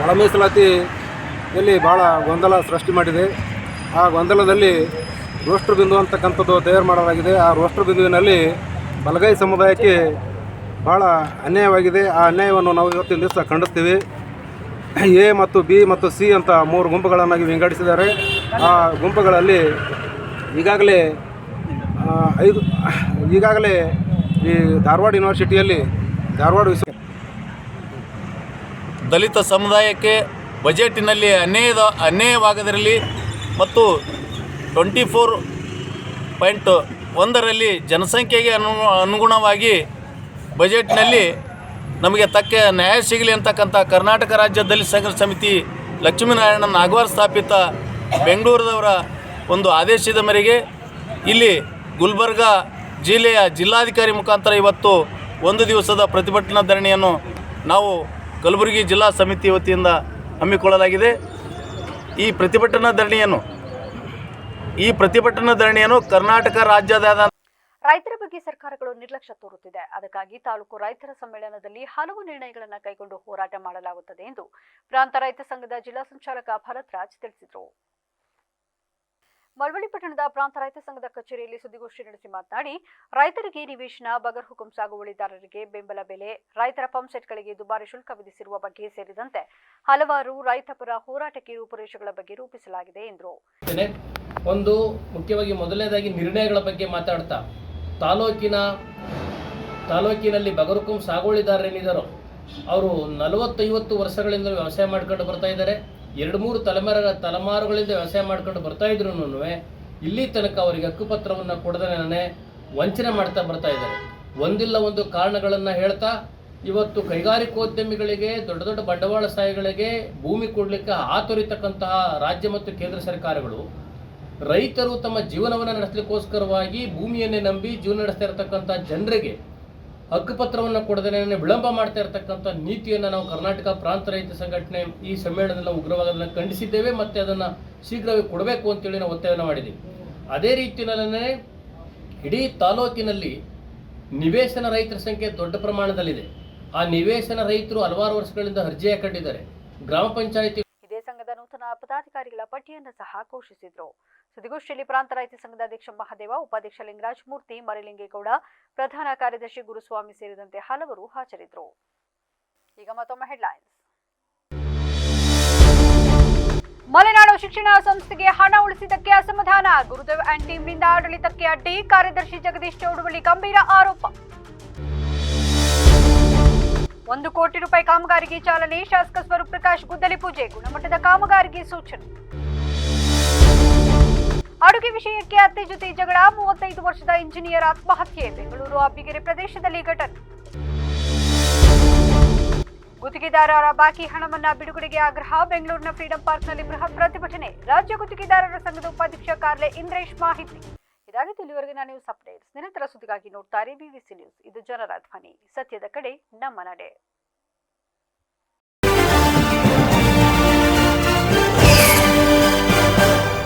ಒಳ ಮೀಸಲಾತಿಯಲ್ಲಿ ಭಾಳ ಗೊಂದಲ ಸೃಷ್ಟಿ ಮಾಡಿದೆ. ಆ ಗೊಂದಲದಲ್ಲಿ ರೋಸ್ಟರ್ ಬಿಂದು ಅಂತಕ್ಕಂಥದ್ದು ತಯಾರು ಮಾಡಲಾಗಿದೆ. ಆ ರೋಸ್ಟರ್ ಬಿಂದುವಿನಲ್ಲಿ ಬಲಗೈ ಸಮುದಾಯಕ್ಕೆ ಭಾಳ ಅನ್ಯಾಯವಾಗಿದೆ. ಆ ಅನ್ಯಾಯವನ್ನು ನಾವು ಇವತ್ತಿನ ದಿವಸ ಖಂಡಿಸ್ತೀವಿ. ಎ ಮತ್ತು ಬಿ ಮತ್ತು ಸಿ ಅಂತ 3 ಗುಂಪುಗಳನ್ನಾಗಿ ವಿಂಗಡಿಸಿದ್ದಾರೆ. ಆ ಗುಂಪುಗಳಲ್ಲಿ ಈಗಾಗಲೇ ಈ ಧಾರವಾಡ ಯೂನಿವರ್ಸಿಟಿಯಲ್ಲಿ ದಲಿತ ಸಮುದಾಯಕ್ಕೆ ಬಜೆಟಿನಲ್ಲಿ ಅನ್ಯಾಯವಾಗದಿರಲಿ ಮತ್ತು 24.1ರಲ್ಲಿ ಜನಸಂಖ್ಯೆಗೆ ಅನುಗುಣವಾಗಿ ಬಜೆಟ್ನಲ್ಲಿ ನಮಗೆ ತಕ್ಕ ನ್ಯಾಯ ಸಿಗಲಿ ಅಂತಕ್ಕಂಥ ಕರ್ನಾಟಕ ರಾಜ್ಯ ದಲಿತ ಸಂಘರ್ಷ ಸಮಿತಿ ಲಕ್ಷ್ಮೀನಾರಾಯಣ ನಾಗವಾರ್ ಸ್ಥಾಪಿತ ಬೆಂಗಳೂರದವರ ಒಂದು ಆದೇಶದ ಮೇರೆಗೆ ಇಲ್ಲಿ ಗುಲ್ಬರ್ಗ ಜಿಲ್ಲೆಯ ಜಿಲ್ಲಾಧಿಕಾರಿ ಮುಖಾಂತರ ಇವತ್ತು 1 ದಿವಸದ ಪ್ರತಿಭಟನಾ ಧರಣಿಯನ್ನು ನಾವು ಕಲಬುರಗಿ ಜಿಲ್ಲಾ ಸಮಿತಿ ವತಿಯಿಂದ ಹಮ್ಮಿಕೊಳ್ಳಲಾಗಿದೆ. ಈ ಪ್ರತಿಭಟನಾ ಧರಣಿಯನ್ನು ಕರ್ನಾಟಕ ರಾಜ್ಯದ ರೈತರ ಬಗ್ಗೆ ಸರ್ಕಾರಗಳು ನಿರ್ಲಕ್ಷ್ಯ ತೋರುತ್ತಿದೆ. ಅದಕ್ಕಾಗಿ ತಾಲೂಕು ರೈತರ ಸಮ್ಮೇಳನದಲ್ಲಿ ಹಲವು ನಿರ್ಣಯಗಳನ್ನು ಕೈಗೊಂಡು ಹೋರಾಟ ಮಾಡಲಾಗುತ್ತದೆ ಎಂದು ಪ್ರಾಂತ ರೈತ ಸಂಘದ ಜಿಲ್ಲಾ ಸಂಚಾಲಕ ಭರತ್ ರಾಜ್ ತಿಳಿಸಿದರು. ಮಳವಳ್ಳಿ ಪಟ್ಟಣದ ಪ್ರಾಂತ ರೈತ ಸಂಘದ ಕಚೇರಿಯಲ್ಲಿ ಸುದ್ದಿಗೋಷ್ಠಿ ನಡೆಸಿ ಮಾತನಾಡಿ, ರೈತರಿಗೆ ನಿವೇಶನ, ಬಗರ್ ಹುಕುಂ ಸಾಗುವಳಿದಾರರಿಗೆ ಬೆಂಬಲ ಬೆಲೆ, ರೈತರ ಪಂಪ್ಸೆಟ್ಗಳಿಗೆ ದುಬಾರಿ ಶುಲ್ಕ ವಿಧಿಸಿರುವ ಬಗ್ಗೆ ಸೇರಿದಂತೆ ಹಲವಾರು ರೈತ ಪರ ಹೋರಾಟಕ್ಕೆ ರೂಪುರೇಷೆಗಳ ಬಗ್ಗೆ ರೂಪಿಸಲಾಗಿದೆ ಎಂದರು. ಒಂದು ಮುಖ್ಯವಾಗಿ ಮೊದಲನೇದಾಗಿ ನಿರ್ಣಯಗಳ ಬಗ್ಗೆ ಮಾತಾಡ್ತಾ, ತಾಲೂಕಿನಲ್ಲಿ ಬಗರ್ ಹುಕುಂ ಸಾಗುವಳಿದಾರರೇನಿದ್ದಾರೋ ಅವರು 40-50 ವರ್ಷಗಳಿಂದ ವ್ಯವಸಾಯ ಮಾಡ್ಕೊಂಡು ಬರ್ತಾ ಇದ್ದಾರೆ. 2-3 ತಲೆಮಾರುಗಳಿಂದ ವ್ಯವಸಾಯ ಮಾಡ್ಕೊಂಡು ಬರ್ತಾ ಇದ್ರು ಇಲ್ಲಿ ತನಕ ಅವರಿಗೆ ಹಕ್ಕುಪತ್ರವನ್ನು ಕೊಡದೇ ವಂಚನೆ ಮಾಡ್ತಾ ಬರ್ತಾ ಇದ್ದಾರೆ. ಒಂದಿಲ್ಲ ಒಂದು ಕಾರಣಗಳನ್ನು ಹೇಳ್ತಾ ಇವತ್ತು ಕೈಗಾರಿಕೋದ್ಯಮಿಗಳಿಗೆ, ದೊಡ್ಡ ದೊಡ್ಡ ಬಂಡವಾಳಶಾಹಿಗಳಿಗೆ ಭೂಮಿ ಕೊಡಲಿಕ್ಕೆ ಹಾತೊರಿತಕ್ಕಂತಹ ರಾಜ್ಯ ಮತ್ತು ಕೇಂದ್ರ ಸರ್ಕಾರಗಳು ರೈತರು ತಮ್ಮ ಜೀವನವನ್ನು ನಡೆಸಲಿಕ್ಕೋಸ್ಕರವಾಗಿ ಭೂಮಿಯನ್ನೇ ನಂಬಿ ಜೀವನ ನಡೆಸ್ತಾ ಇರತಕ್ಕಂಥ ಜನರಿಗೆ ಹಕ್ಕುಪತ್ರವನ್ನು ಕೊಡದೇ ವಿಳಂಬ ಮಾಡ್ತಾ ಇರತಕ್ಕಂಥ ನೀತಿಯನ್ನು ನಾವು ಕರ್ನಾಟಕ ಪ್ರಾಂತ ರೈತ ಸಂಘಟನೆ ಈ ಸಮ್ಮೇಳನದಲ್ಲಿ ಉಗ್ರವಾದನ್ನು ಖಂಡಿಸಿದ್ದೇವೆ ಮತ್ತು ಅದನ್ನು ಶೀಘ್ರವೇ ಕೊಡಬೇಕು ಅಂತೇಳಿ ನಾವು ಒತ್ತಾಯವನ್ನು ಮಾಡಿದ್ದೀವಿ. ಅದೇ ರೀತಿಯಲ್ಲೇ ಇಡೀ ತಾಲೂಕಿನಲ್ಲಿ ನಿವೇಶನ ರೈತರ ಸಂಖ್ಯೆ ದೊಡ್ಡ ಪ್ರಮಾಣದಲ್ಲಿದೆ. ಆ ನಿವೇಶನ ರೈತರು ಹಲವಾರು ವರ್ಷಗಳಿಂದ ಅರ್ಜಿ ಹಾಕೊಂಡಿದ್ದಾರೆ. ಗ್ರಾಮ ಪಂಚಾಯಿತಿ ಇದೇ ಸಂಘದ ನೂತನ ಪದಾಧಿಕಾರಿಗಳ ಪಟ್ಟಿಯನ್ನು ಸಹ ಘೋಷಿಸಿದರು. ಸುದ್ದಿಗೋಷ್ಠಿಯಲ್ಲಿ ಪ್ರಾಂತ ರೈತ ಸಂಘದ ಅಧ್ಯಕ್ಷ ಮಹದೇವ, ಉಪಾಧ್ಯಕ್ಷ ಲಿಂಗರಾಜ್ ಮೂರ್ತಿ, ಮರಿಲಿಂಗೇಗೌಡ, ಪ್ರಧಾನ ಕಾರ್ಯದರ್ಶಿ ಗುರುಸ್ವಾಮಿ ಸೇರಿದಂತೆ ಹಲವರು ಹಾಜರಿದ್ದರು. ಈಗ ಮತ್ತೊಮ್ಮೆ ಹೆಡ್ಲೈನ್ಸ್. ಮಲೆನಾಡು ಶಿಕ್ಷಣ ಸಂಸ್ಥೆಗೆ ಹಣ ಉಳಿಸಿದ್ದಕ್ಕೆ ಅಸಮಾಧಾನ. ಗುರುದೇವ್ ಅಂಡ್ ಟೀಮ್ನಿಂದ ಆಡಳಿತಕ್ಕೆ ಅಡ್ಡಿ. ಕಾರ್ಯದರ್ಶಿ ಜಗದೀಶ್ ಚೌಡವಳ್ಳಿ ಗಂಭೀರ ಆರೋಪ. 1 ಕೋಟಿ ರೂಪಾಯಿ ಕಾಮಗಾರಿಗೆ ಚಾಲನೆ. ಶಾಸಕ ಸ್ವರೂಪ್ ಪ್ರಕಾಶ್ ಗುದ್ದಲಿ ಪೂಜೆ. ಗುಣಮಟ್ಟದ ಕಾಮಗಾರಿಗೆ ಸೂಚನೆ. ಅಡುಗೆ ವಿಷಯಕ್ಕೆ ಅತ್ತೆ ಜೊತೆ ಜಗಳ. 35 ವರ್ಷದ ಇಂಜಿನಿಯರ್ ಆತ್ಮಹತ್ಯೆ. ಬೆಂಗಳೂರು ಅಬ್ಬಿಗೆರೆ ಪ್ರದೇಶದಲ್ಲಿ ಘಟನೆ. ಗುತ್ತಿಗೆದಾರರ ಬಾಕಿ ಹಣವನ್ನ ಬಿಡುಗಡೆಗೆ ಆಗ್ರಹ. ಬೆಂಗಳೂರಿನ ಫ್ರೀಡಂ ಪಾರ್ಕ್ನಲ್ಲಿ ಬೃಹತ್ ಪ್ರತಿಭಟನೆ. ರಾಜ್ಯ ಗುತ್ತಿಗೆದಾರರ ಸಂಘದ ಉಪಾಧ್ಯಕ್ಷ ಕಾರ್ಲೆ ಇಂದ್ರೇಶ್ ಮಾಹಿತಿ. ಇದಾಗಿತ್ತು ಇಲ್ಲಿವರೆಗಿನ ನ್ಯೂಸ್ ಅಪ್ಡೇಟ್ಸ್. ನಿರಂತರ ಸುದ್ದಿಗಾಗಿ ನೋಡ್ತಾರೆ BBC ನ್ಯೂಸ್. ಇದು ಜನರ ಧ್ವನಿ, ಸತ್ಯದ ಕಡೆ ನಮ್ಮ ನಡೆ.